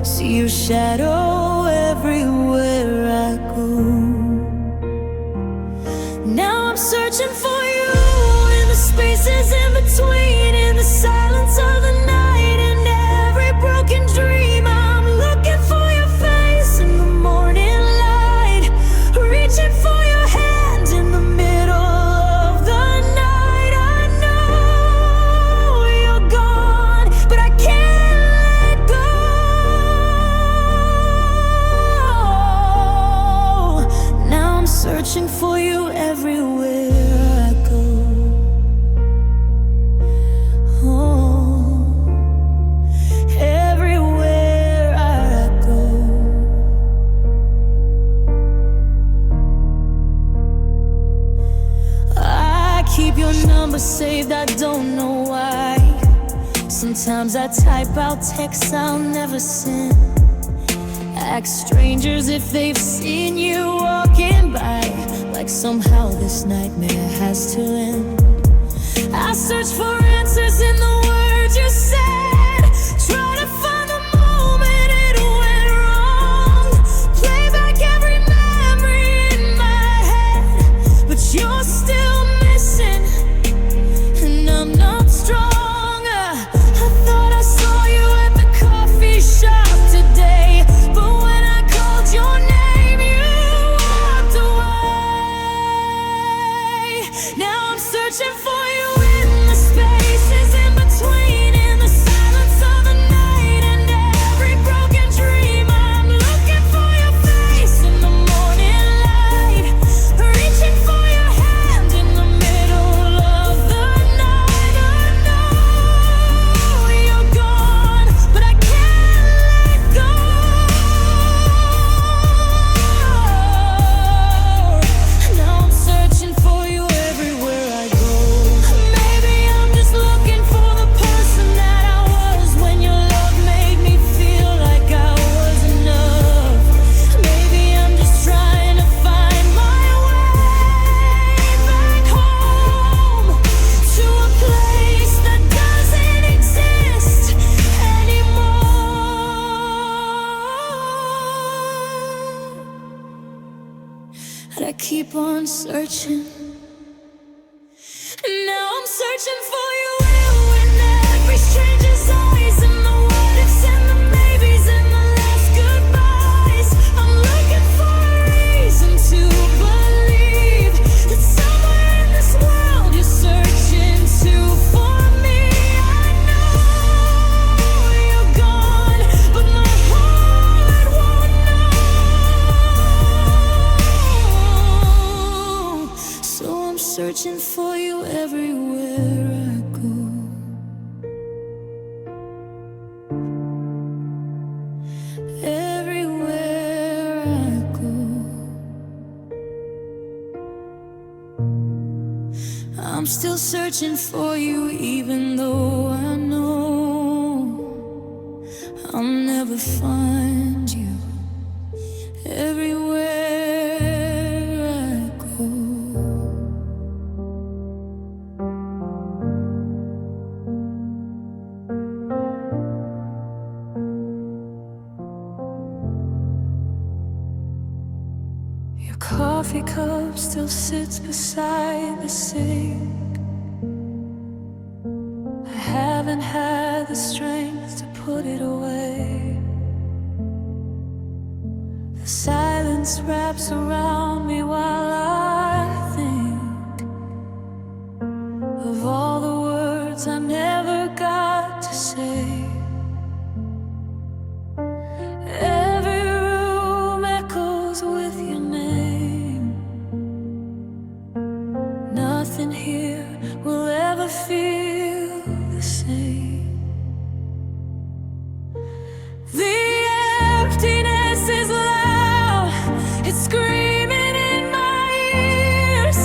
see your shadow everywhere I go. Now I'm searching for you in the spaces in between, in the silence of the night, in every broken dream. I'm looking for your face in the morning light, reaching for your hand in the middle of the night. I know you're gone, but I can't let go. Now I'm searching for you everywhere I go. Oh, everywhere I go. I keep your number saved, I don't know why. Sometimes I type out texts I'll never send, ask strangers if they've seen you walking by, like somehow this nightmare has to end. I search for answers in the words you said, try to find the moment it went wrong, play back every memory in my head, but you're still missing, and I'm not strong. I thought I saw you at the coffee shop today, but when I called your name, you walked away. Now I'm searching for you in the spaces in between, in the silence of the night, and every broken dream. I'm looking for your face in the morning light, reaching for your hand in the middle of the night. I know you're gone, but I can't let go. Now I'm searching for you everywhere I go. Maybe I'm just looking for the person that I was when your love made me feel like I was enough. Maybe I'm just trying to find my way back home, to a place that doesn't exist anymore. And I keep on searching. Now I'm searching for you in every stranger's eyes, and the what ifs and the maybes and the last goodbyes. I'm looking for a reason to believe that somewhere in this world you're searching too for me. I know you're gone, but my heart won't know. So I'm searching for you everywhere I go. Everywhere I go. I'm still searching for you, even though I know I'll never find you. Everywhere I go. coffee cup still sits beside the sink. I haven't had the strength to put it away. The silence wraps around me while I think of all the words I never got to say. Every room echoes with your name. Nothing here will ever feel the same. The emptiness is loud, it's screaming in my ears,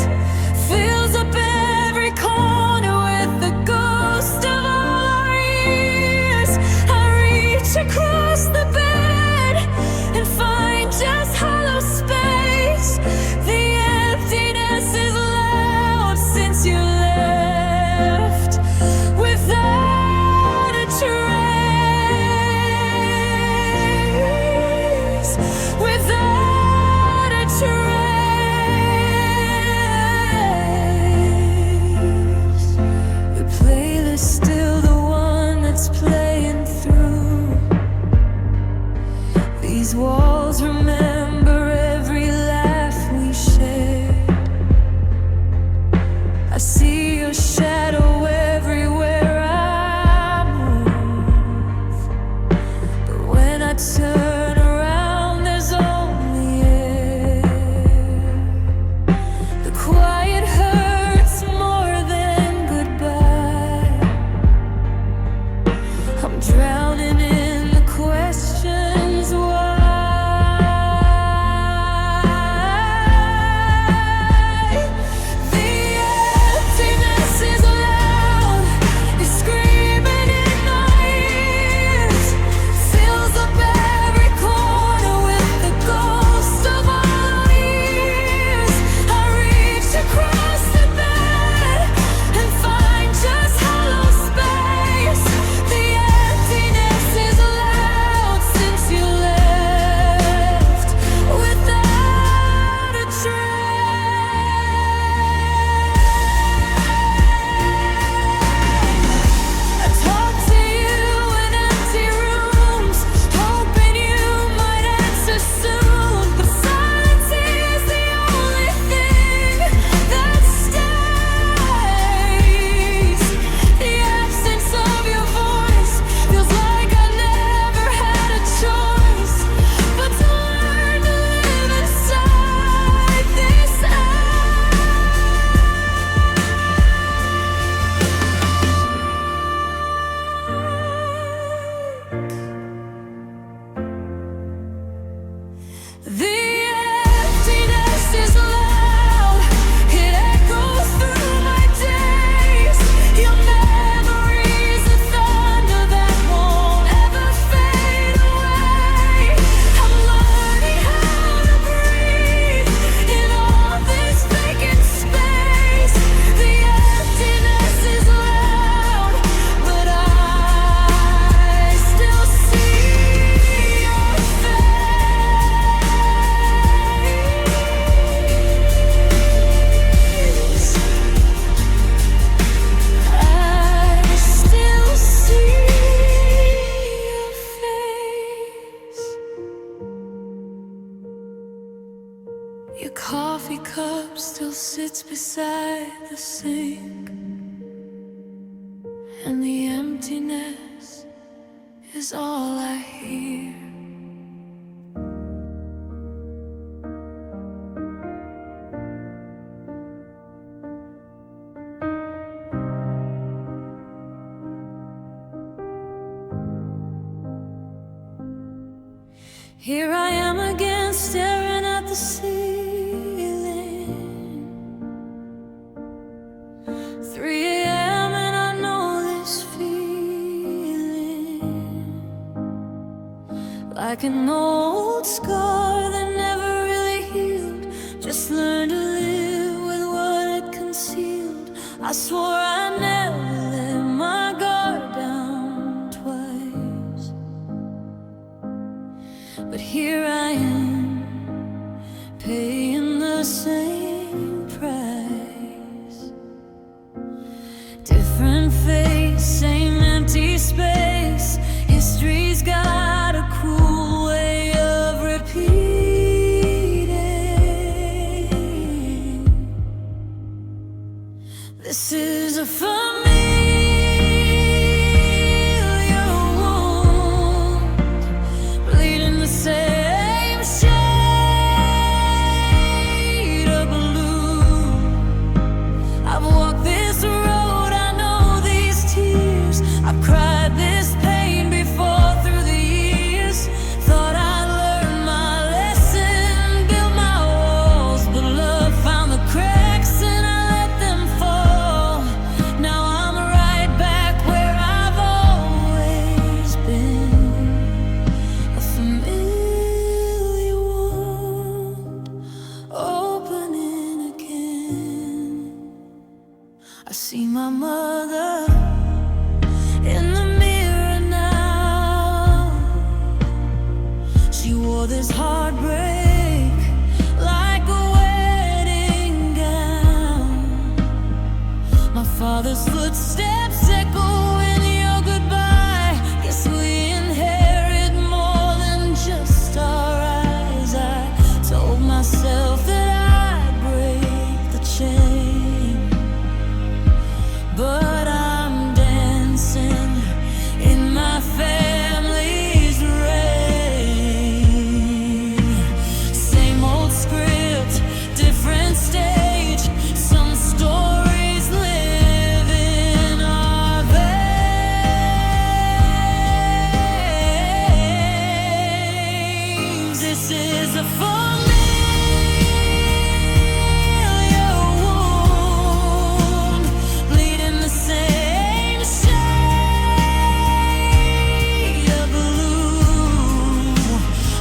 fills up every corner with the ghost of all our years. I reach across the bed and find just hollow space. The emptiness is loud since you left, without a trace, without a trace. The playlist still the one that's playing through. These walls remember every laugh we shared. I see your shadow everywhere I move, but when I turn around there's only air. The quiet hurts more than goodbye. I'm drowning in the questions why. The emptiness is loud, it's screaming in my ears, fills up every corner with the ghost of all our years. I reach across the bed and find just hollow space. The emptiness is loud since you left, without a trace. I talk to you in empty rooms, hoping you might answer soon. But silence is the only thing that stays. The absence of your voice feels like I never had a choice, but to learn to live inside this The emptiness is loud, it echoes through my days. Your memory's a thunder that won't ever fade away. I'm learning how to breathe in all this vacant space. The emptiness is loud, but I still see your face. I still see your face. Your coffee cup still sits beside the sink, and the emptiness is all I hear. Here I am again, staring at the ceiling. 3 a.m. and I know this feeling, like an old scar that never really healed. Just learned to live with what it concealed. I swore I'd never let my guard down twice, but here I am, paying the same price. Different face, same empty space. History's got a cruel way of repeating. This is a familiar wound, bleeding the same shade of blue. I've walked this road, I know these tears. I've cried this pain before through the years. Thought I'd learn my lesson, build my walls, but love found the cracks and I let them fall. Now I'm right back where I've always been. A familiar wound, opening again. I see my mother in the mirror now. She wore this heartbreak like a wedding gown. My father's footsteps echo in your goodbye. Guess we inherit more than just our eyes. I told myself that I'd break the chain, but I'm dancing in my family's rain. Same old script, different stage. Some stories live in our veins. This is a familiar wound, bleeding the same shade of blue.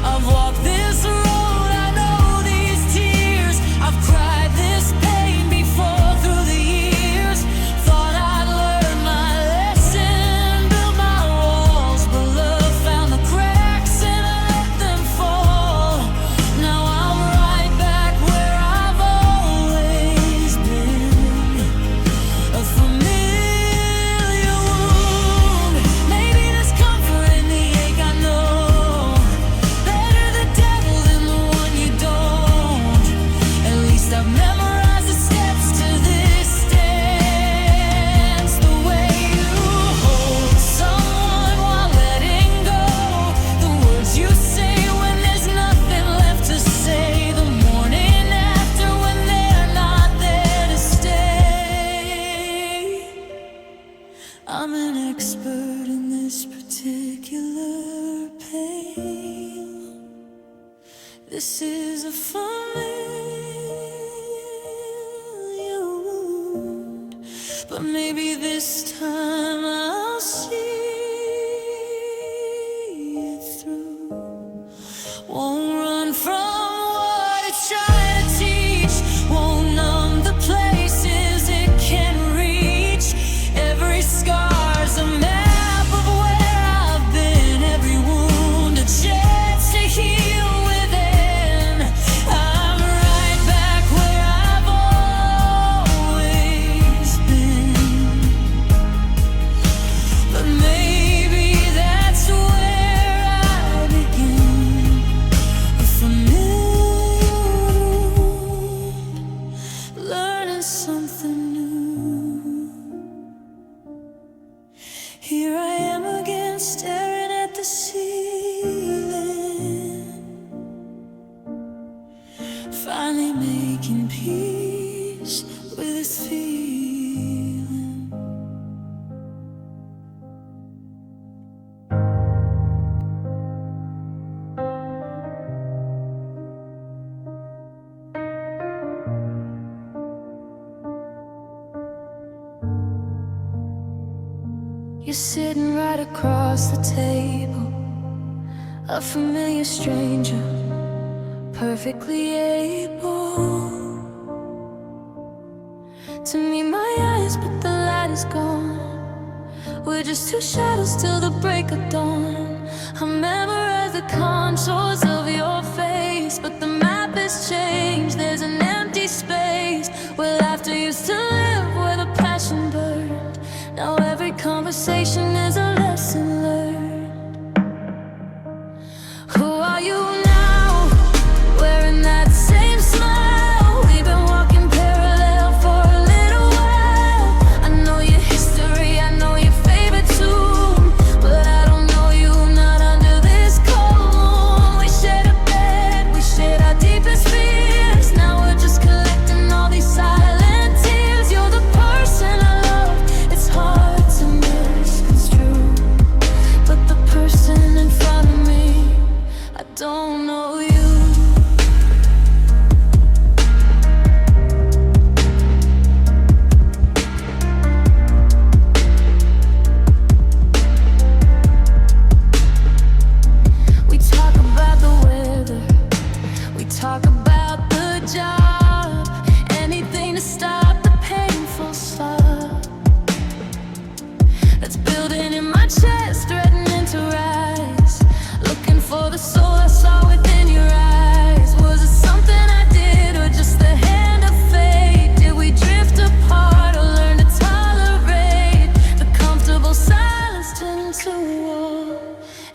I've walked this road, I know these tears. I've cried this pain before through the years. Thought I'd learn my lesson, build my walls, but love found the cracks and I let them fall. Now I'm right back where I've always been. A familiar wound. Maybe there's comfort in the ache, I know. Better the devil than the one you don't. At least I've memorized the steps to this dance. The way you hold someone while letting go. The words you say when there's nothing left to say. The morning after when they're not there to stay. I'm an expert in this particular pain. This is a familiar wound, but maybe this time I'll see it through. Won't run from what it's trying to teach. Won't numb the places it can reach. Every scar's a map of where I've been. Every wound a chance to heal within. I'm right back where I've always been. But maybe that's where I begin. A familiar wound, learning something new. Here I am again, staring at the ceiling. Finally making peace with this feeling. You're sitting right across the table, a familiar stranger, perfectly able to meet my eyes, but the light is gone. We're just two shadows till the break of dawn. I memorize the contours of your face, but the map has changed. There's an conversation is a lesson learned. Who are you now? Wearing that same smile. We've been walking parallel for a little while. I know your history, I know your favorite tune, but I don't know you, not under this cold moon. We shared a bed, we shared our deepest fears. Now we're just collecting all these silent tears. You're the person I love, it's hard to misconstrue, but the person in front of me, I don't know you. We talk about the weather, we talk about the job, anything to stop the painful slug that's building in my chest, threatening to rise. Looking for the soul I saw within your eyes. Was it something I did or just the hand of fate? Did we drift apart or learn to tolerate the comfortable silence turn into a wall?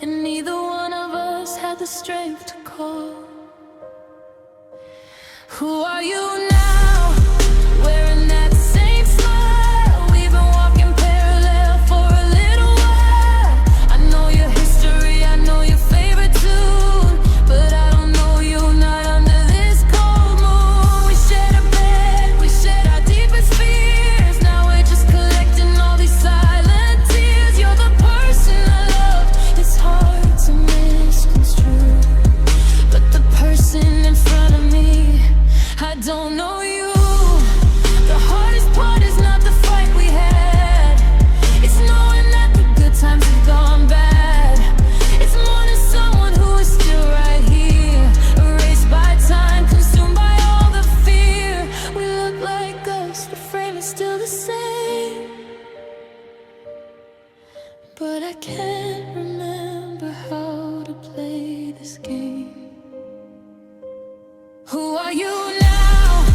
And neither one of us had the strength to call. Who are you now? Wearing that same smile. We've been walking parallel for a little while. I know your history, I know your favorite tune, but I don't know you, not under this cold moon. We shared a bed, we shared our deepest fears. Now we're just collecting all these silent tears. You're the person I love, it's hard to misconstrue, but the person in front of me, I don't know you. The hardest part is not the fight we had, it's knowing that the good times have gone bad. It's mourning someone who is still right here, erased by time, consumed by all the fear. We look like us, the frame is still the same, but I can't remember how to play this game. Who are you now?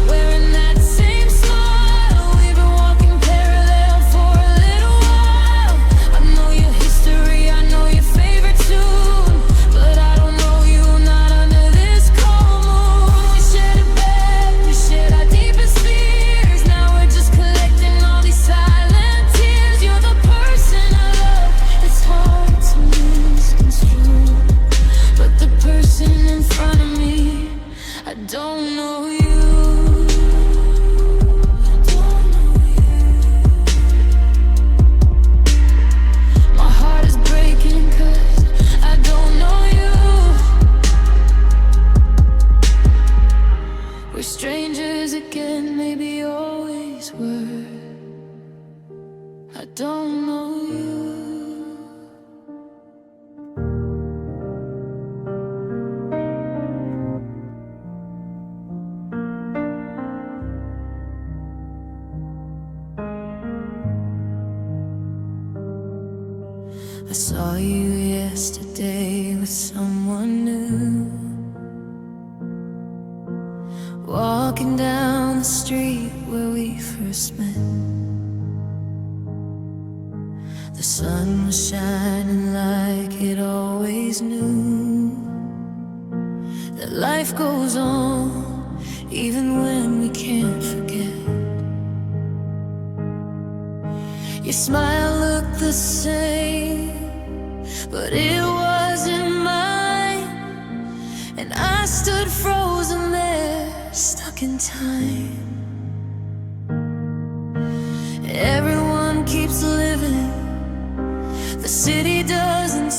Wearing that same smile. We've been walking parallel for a little while. I know your history, I know your favorite tune, but I don't know you, not under this cold moon. We shared a bed, we shared our deepest fears. Now we're just collecting all these silent tears. You're the person I love, it's hard to misconstrue, but the person in front of me, I don't know you. My heart is breaking 'cause I don't know you. We're strangers again, maybe always were. I don't know you. I saw you yesterday with someone new, walking down the street where we first met. The sun was shining like it always knew, that life goes on even when we can't forget. Your smile looked the same, but it wasn't mine, and I stood frozen there, stuck in time. Everyone keeps living, the city doesn't.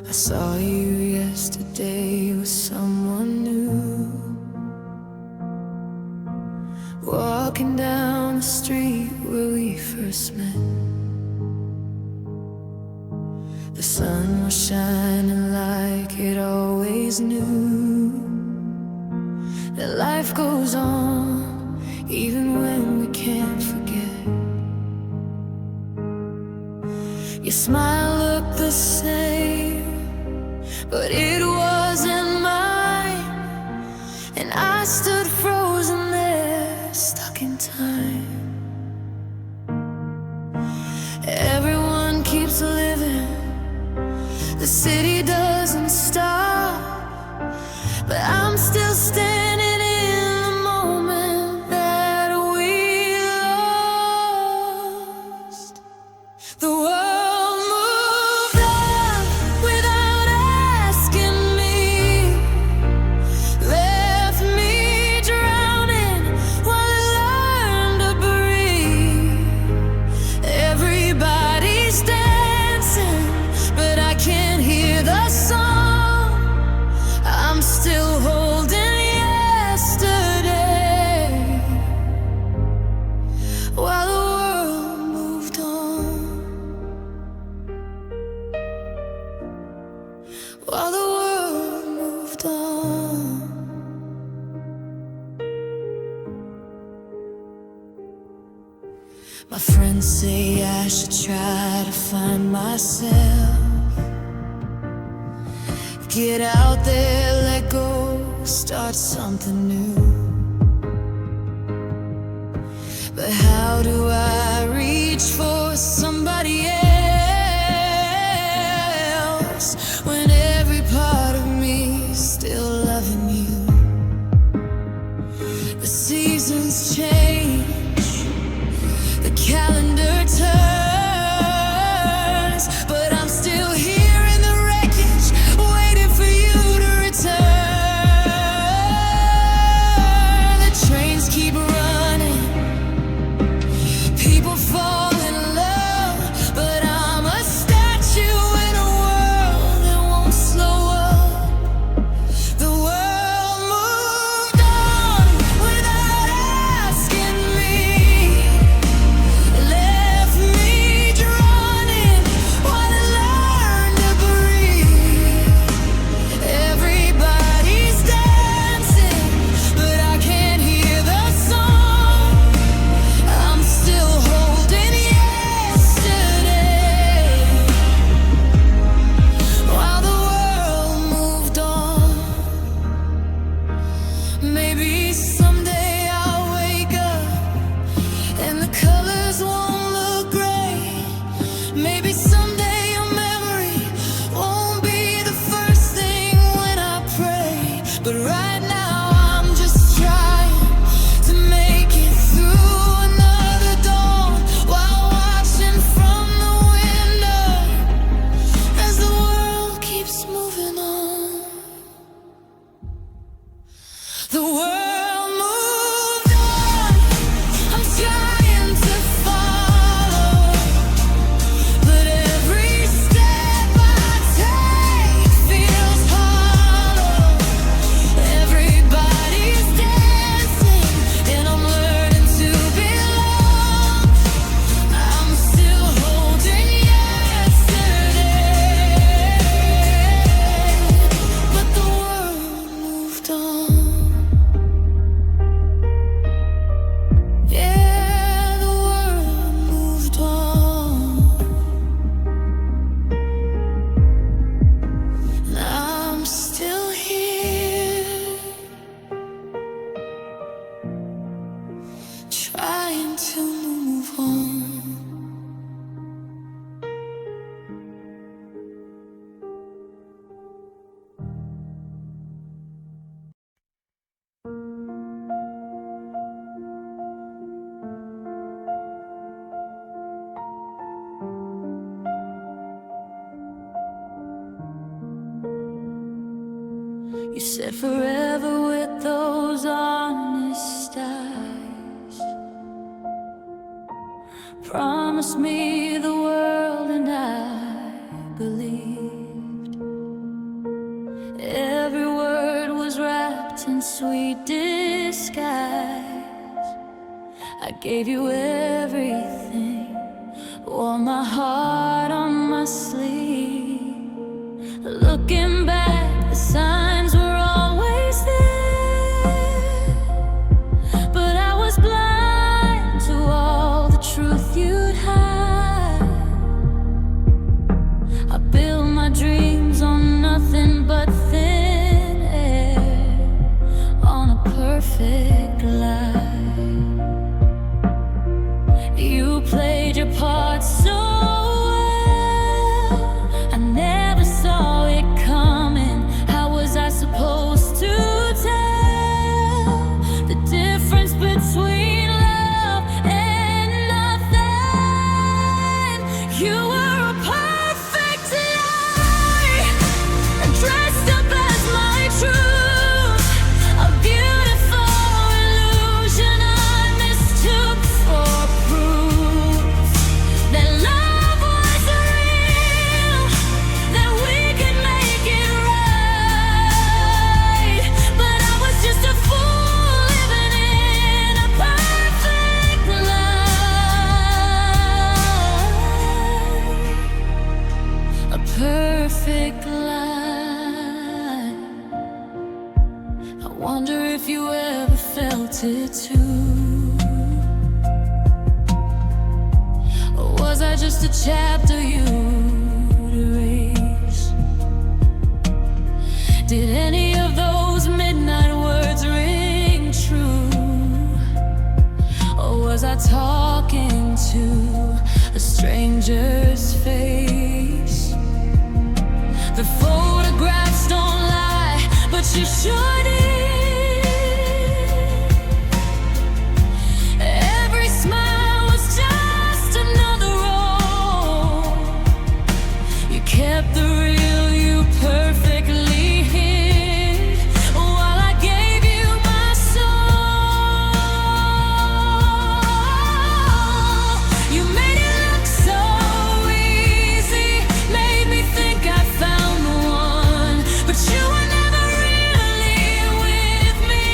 I saw you yesterday with someone new, walking down the street where we first met. The sun was shining like it always knew, that life goes on even when we can't forget. Your smile looked the I stood frozen there, stuck in time. Everyone keeps living, the city doesn't stop, but I'm still standing in the moment that we lost. The world moved on without asking me, left me drowning while I learned to breathe. Everybody's dancing, but I can't hear the song. I'm still holding yesterday while the world moved on. While the world moved on. My friends say I should try to find myself, get out there, let go, start something new. But how do I reach for somebody else when every part of me is still loving you? The seasons change, the calendar turns, but I'm still here in the wreckage, waiting for you to return. The trains keep running, people fall in love, but I'm a statue in a world that won't slow up. The world moved on without asking me, left me drowning while I learned to breathe. Everybody's dancing, but I can't hear the song. I'm still holding yesterday while the world moved on. Maybe someday I'll wake up and the colors won't look gray. Maybe someday your memory won't be the first thing when I pray. But right now I'm just trying to make it through another dawn while watching from the window as the world keeps moving on. The world moved on, I'm trying to follow, but every step I take feels hollow. Everybody's dancing, and I'm learning to belong. I'm still holding yesterday, but the world moved on. Yeah, the world moved on. And I'm still here, trying to move on. You said forever with those honest eyes. Promised me the world and I believed. Every word was wrapped in sweet disguise. I gave you everything, wore my heart on my sleeve. Looking back, the signs were always there, but I was blind to all the truth you'd hide. I built my dreams on nothing but thin air, on a perfect perfect lie. You played your part so well, I never saw it coming. How was I supposed to tell the difference between love and nothing? You were a perfect lie, dressed up as my truth, a beautiful illusion I mistook for proof that love was real, that we could make it right. But I was just a fool living in a perfect lie, a perfect lie. I wonder if you ever felt it too. Or was I just a chapter you'd erase? Did any of those midnight words ring true? Or was I talking to a stranger's face? The photographs don't lie, but you sure did. Every smile was just another role. You kept the real you perfectly hid, while I gave you my soul. You made it look so easy, made me think I found the one, but you were never really with me.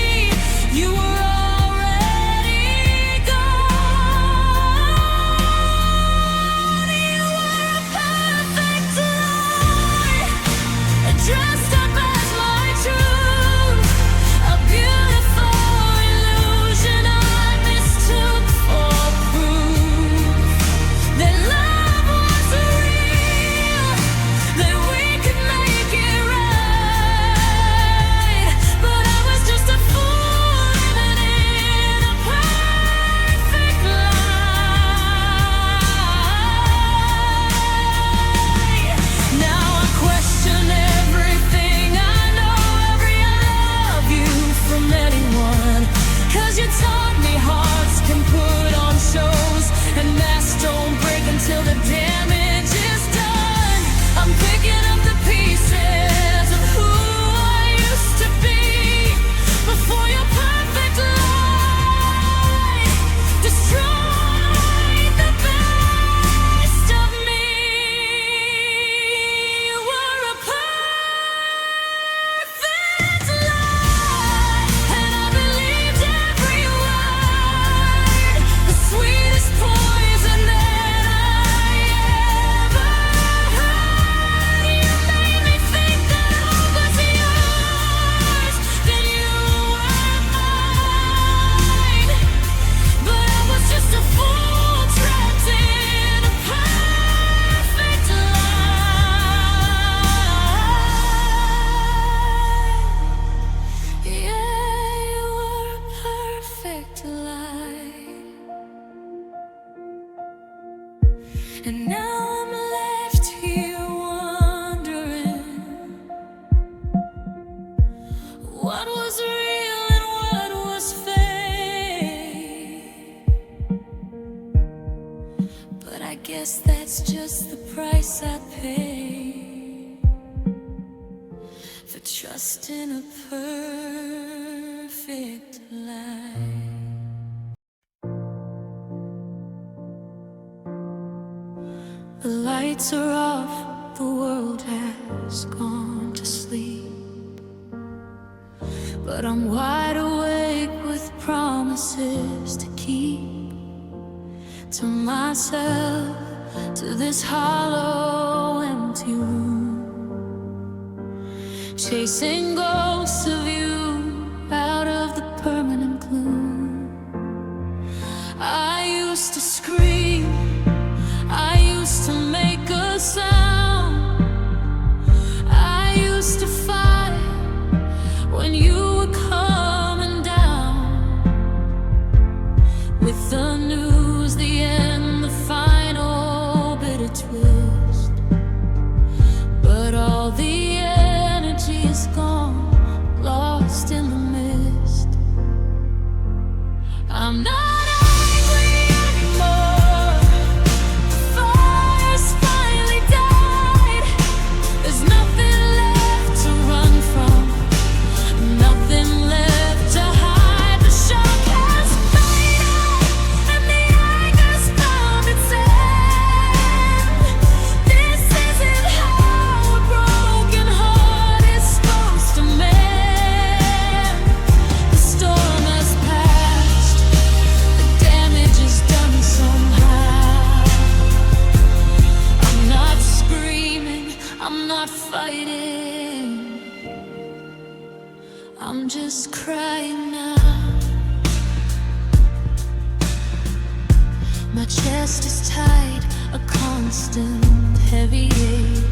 You were already gone. You were a perfect lie, dressed up as my truth, a beautiful illusion I mistook for proof that love was real, that we could make it right. But I was just a fool living in a perfect lie. Now I question everything I know, every I love you from anyone. 'Cause you taught me hearts can put on shows, and masks don't break until the damage is done. I'm picking up the pieces of who I used to be before your perfect lie destroyed the best of me. You were a perfect lie, and I believed every word, the sweetest poison that I ever heard. You made me think that hope was yours, that you were mine. But I was just a fool trapped in a perfect lie. Yeah, you were a perfect lie. And now I'm left here wondering what was real and what was fake. But I guess that's just the price I pay for trusting a perfect lie. The lights are off, the world has gone to sleep, but I'm wide awake with promises to keep to myself, to this hollow, empty room, chasing ghosts of you out of the permanent gloom. I used to scream, I used to make a sound, I used to fight when you were coming down. crying now. My chest is tight, a constant heavy ache.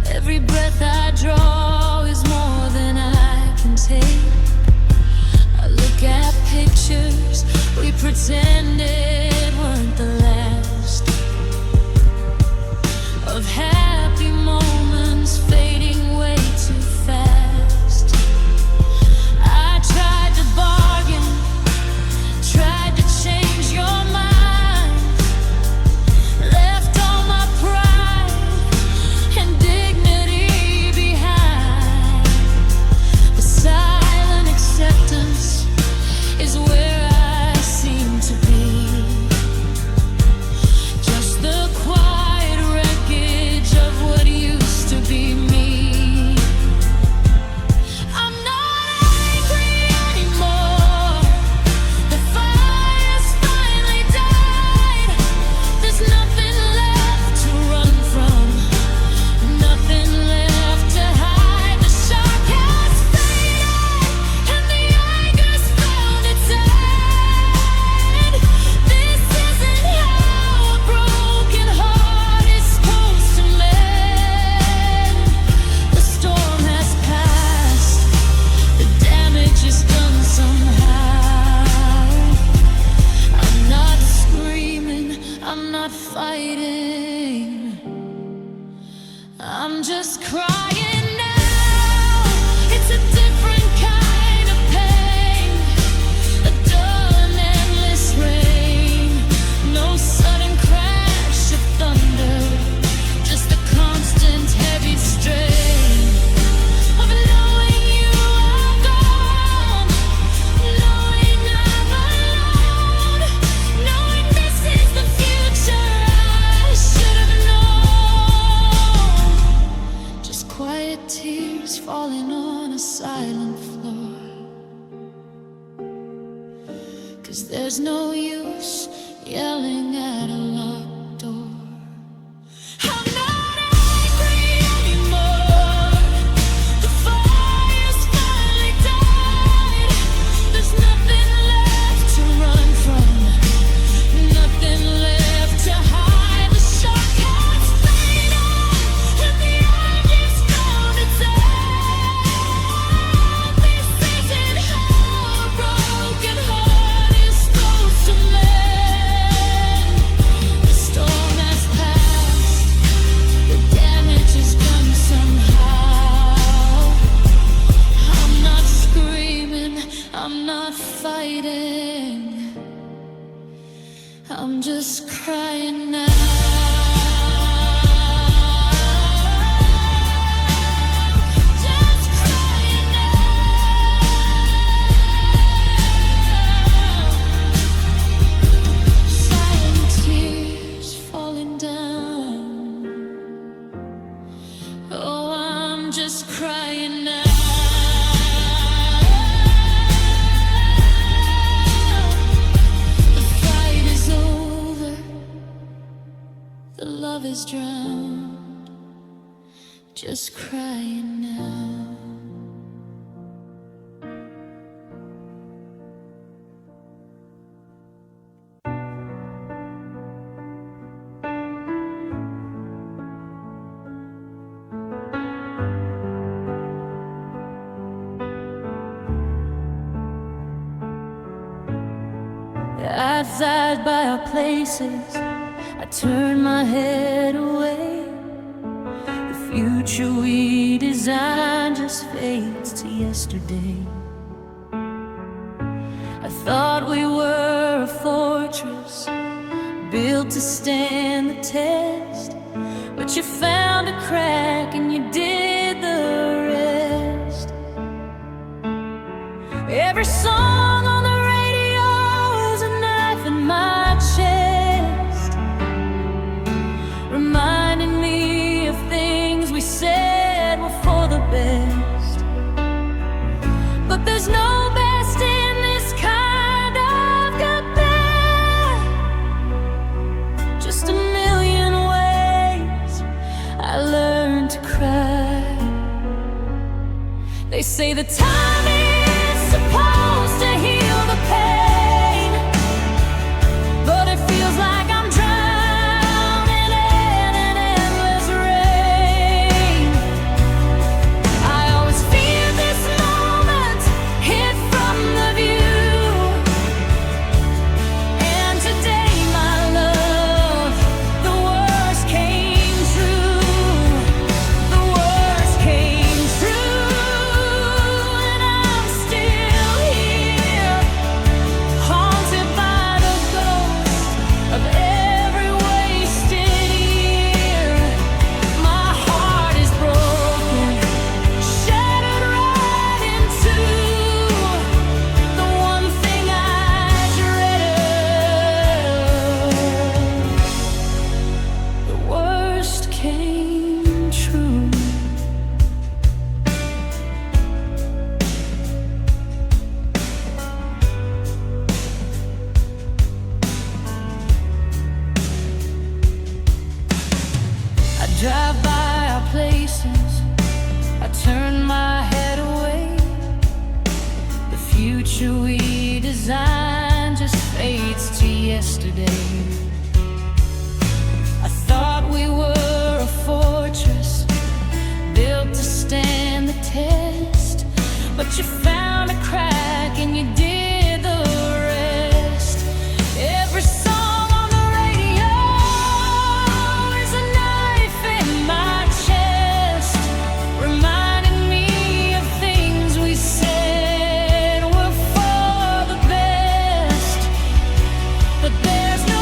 Every breath I draw is more than I can take. I look at pictures we pretended weren't the last, of happy moments fading way too fast. I tried to bargain, tried to change your mind, left all my pride and dignity behind. The silent acceptance is where I seem to be. Just the quiet wreckage of what used to be me. I'm not angry anymore. The fire's finally died. There's nothing left to run from, nothing left to hide. The shock has faded and the anger's found its end. This isn't how a broken heart is supposed to mend. The storm has passed, the damage is done somehow. I'm not screaming, I'm not fighting, I'm just crying now. It's a different kind of pain, a dull and endless rain. No sudden crash of thunder, just a constant heavy strain of knowing you are gone, knowing I'm alone, knowing this is the future I should have known. Just quiet tears falling on a silent floor, 'cause there's no use yelling at a locked door. I'm not angry anymore. The fire's finally died. There's nothing left to run from, nothing left to hide. The shock has faded and the anger's found its end. This isn't how a broken heart is supposed to mend. The storm has passed, the damage is done somehow. I'm not screaming, I'm not fighting, I'm just crying now. Just crying now. Silent tears falling down. Oh, I'm just crying now. The fight is over, the love is drowned. Just crying now. Outside by our places, I turn my head away. The future we designed just fades to yesterday. I thought we were a fortress built to stand the test, but you found a crack and you did the rest. Every song on the radio is a knife in my chest, reminding me of things we said were for the best. But there's no best in this kind of goodbye, just a million ways I learned to cry. They say that Time is supposed to heal the pain, but it feels like I'm drowning in an endless rain. I always fear this moment, hid from the view. And today, my love, the worst came true. The worst came true, and I'm still here, haunted by the ghost of every wasted year. My heart is broken, shattered right in two. The one thing I dreaded, the worst came true. I drive by our places, I turn my head away. The future we designed just fades to yesterday. I thought we were a fortress built to stand the test, but you found a crack and you did the rest. Every song on the radio is a knife in my chest, reminding me of things we said were for the best. But there's no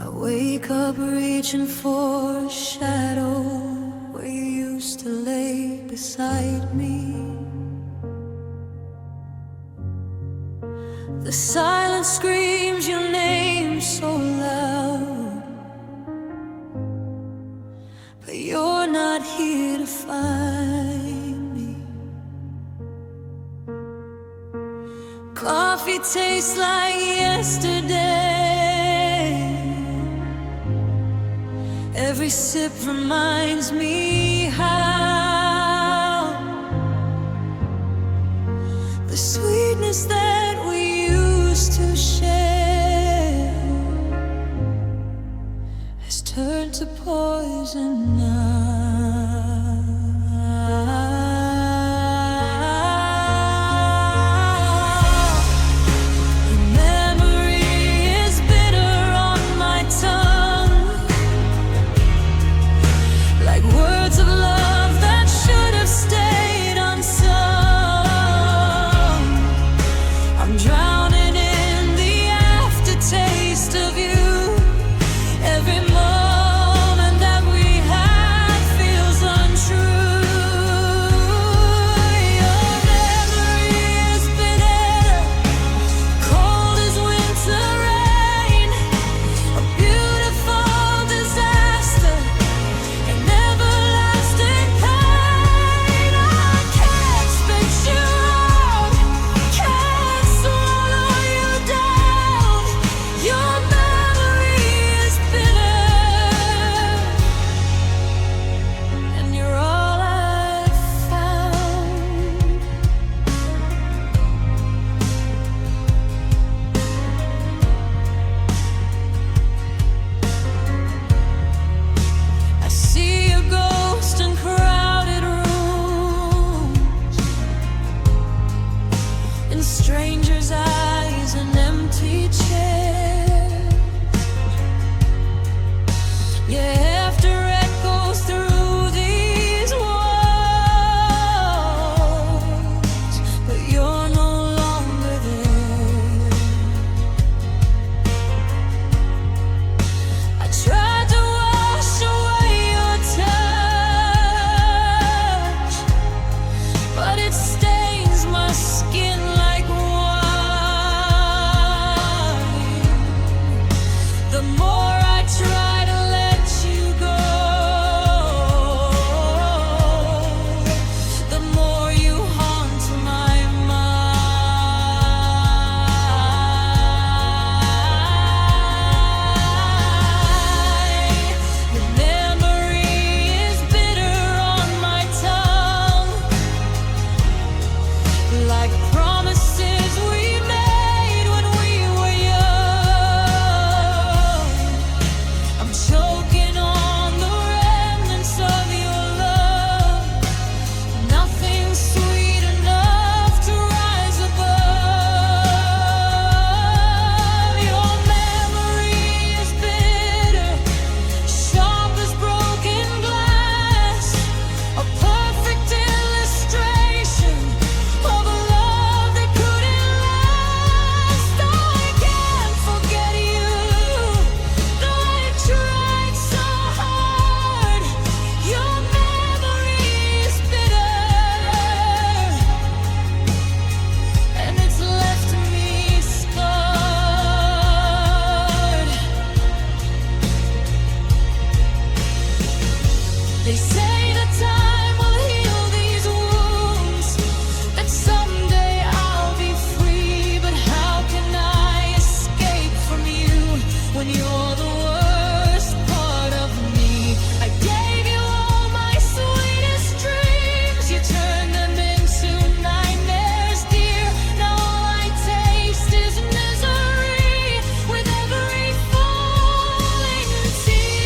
I wake up reaching for a shadow where you used to lay beside me. The silence screams your name so loud, but you're not here to find me. Coffee tastes like yesterday. Every sip reminds me how the sweetness that we used to share has turned to poison now. Strangers' eyes, an empty chair. Yeah, after echoes through these walls, but you're no longer there. I tried to wash away your touch, but it stains my skin. The more I try to let you go, the more you haunt my mind. The memory is bitter on my tongue, like promises we made when we were young. Choking on the remnants of your love. Nothing sweet enough to rise above. Your memory is bitter, sharp as broken glass, a perfect illustration of a love that couldn't last. I can't forget you, though I tried so hard. Your memory is bitter, and it's left me scarred. They say that time will heal these wounds, that someday I'll be free. But how can I escape from you when you're the worst part of me? I gave you all my sweetest dreams, you turned them into nightmares, dear. Now all I taste is misery with every falling tear.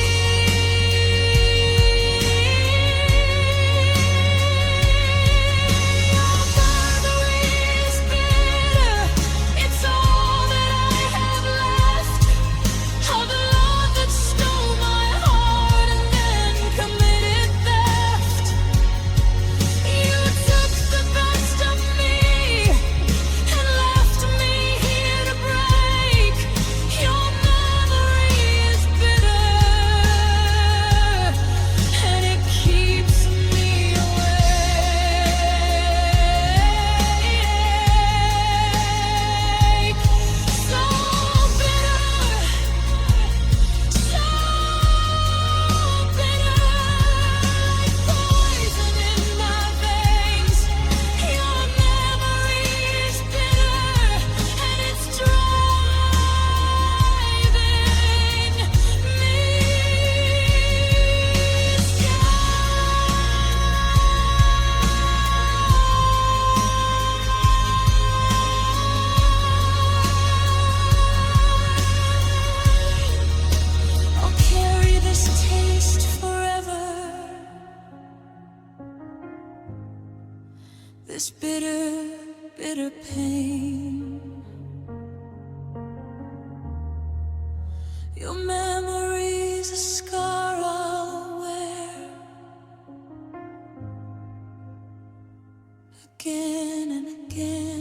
this bitter, bitter pain. Your memory's a scar I'll wear again and again.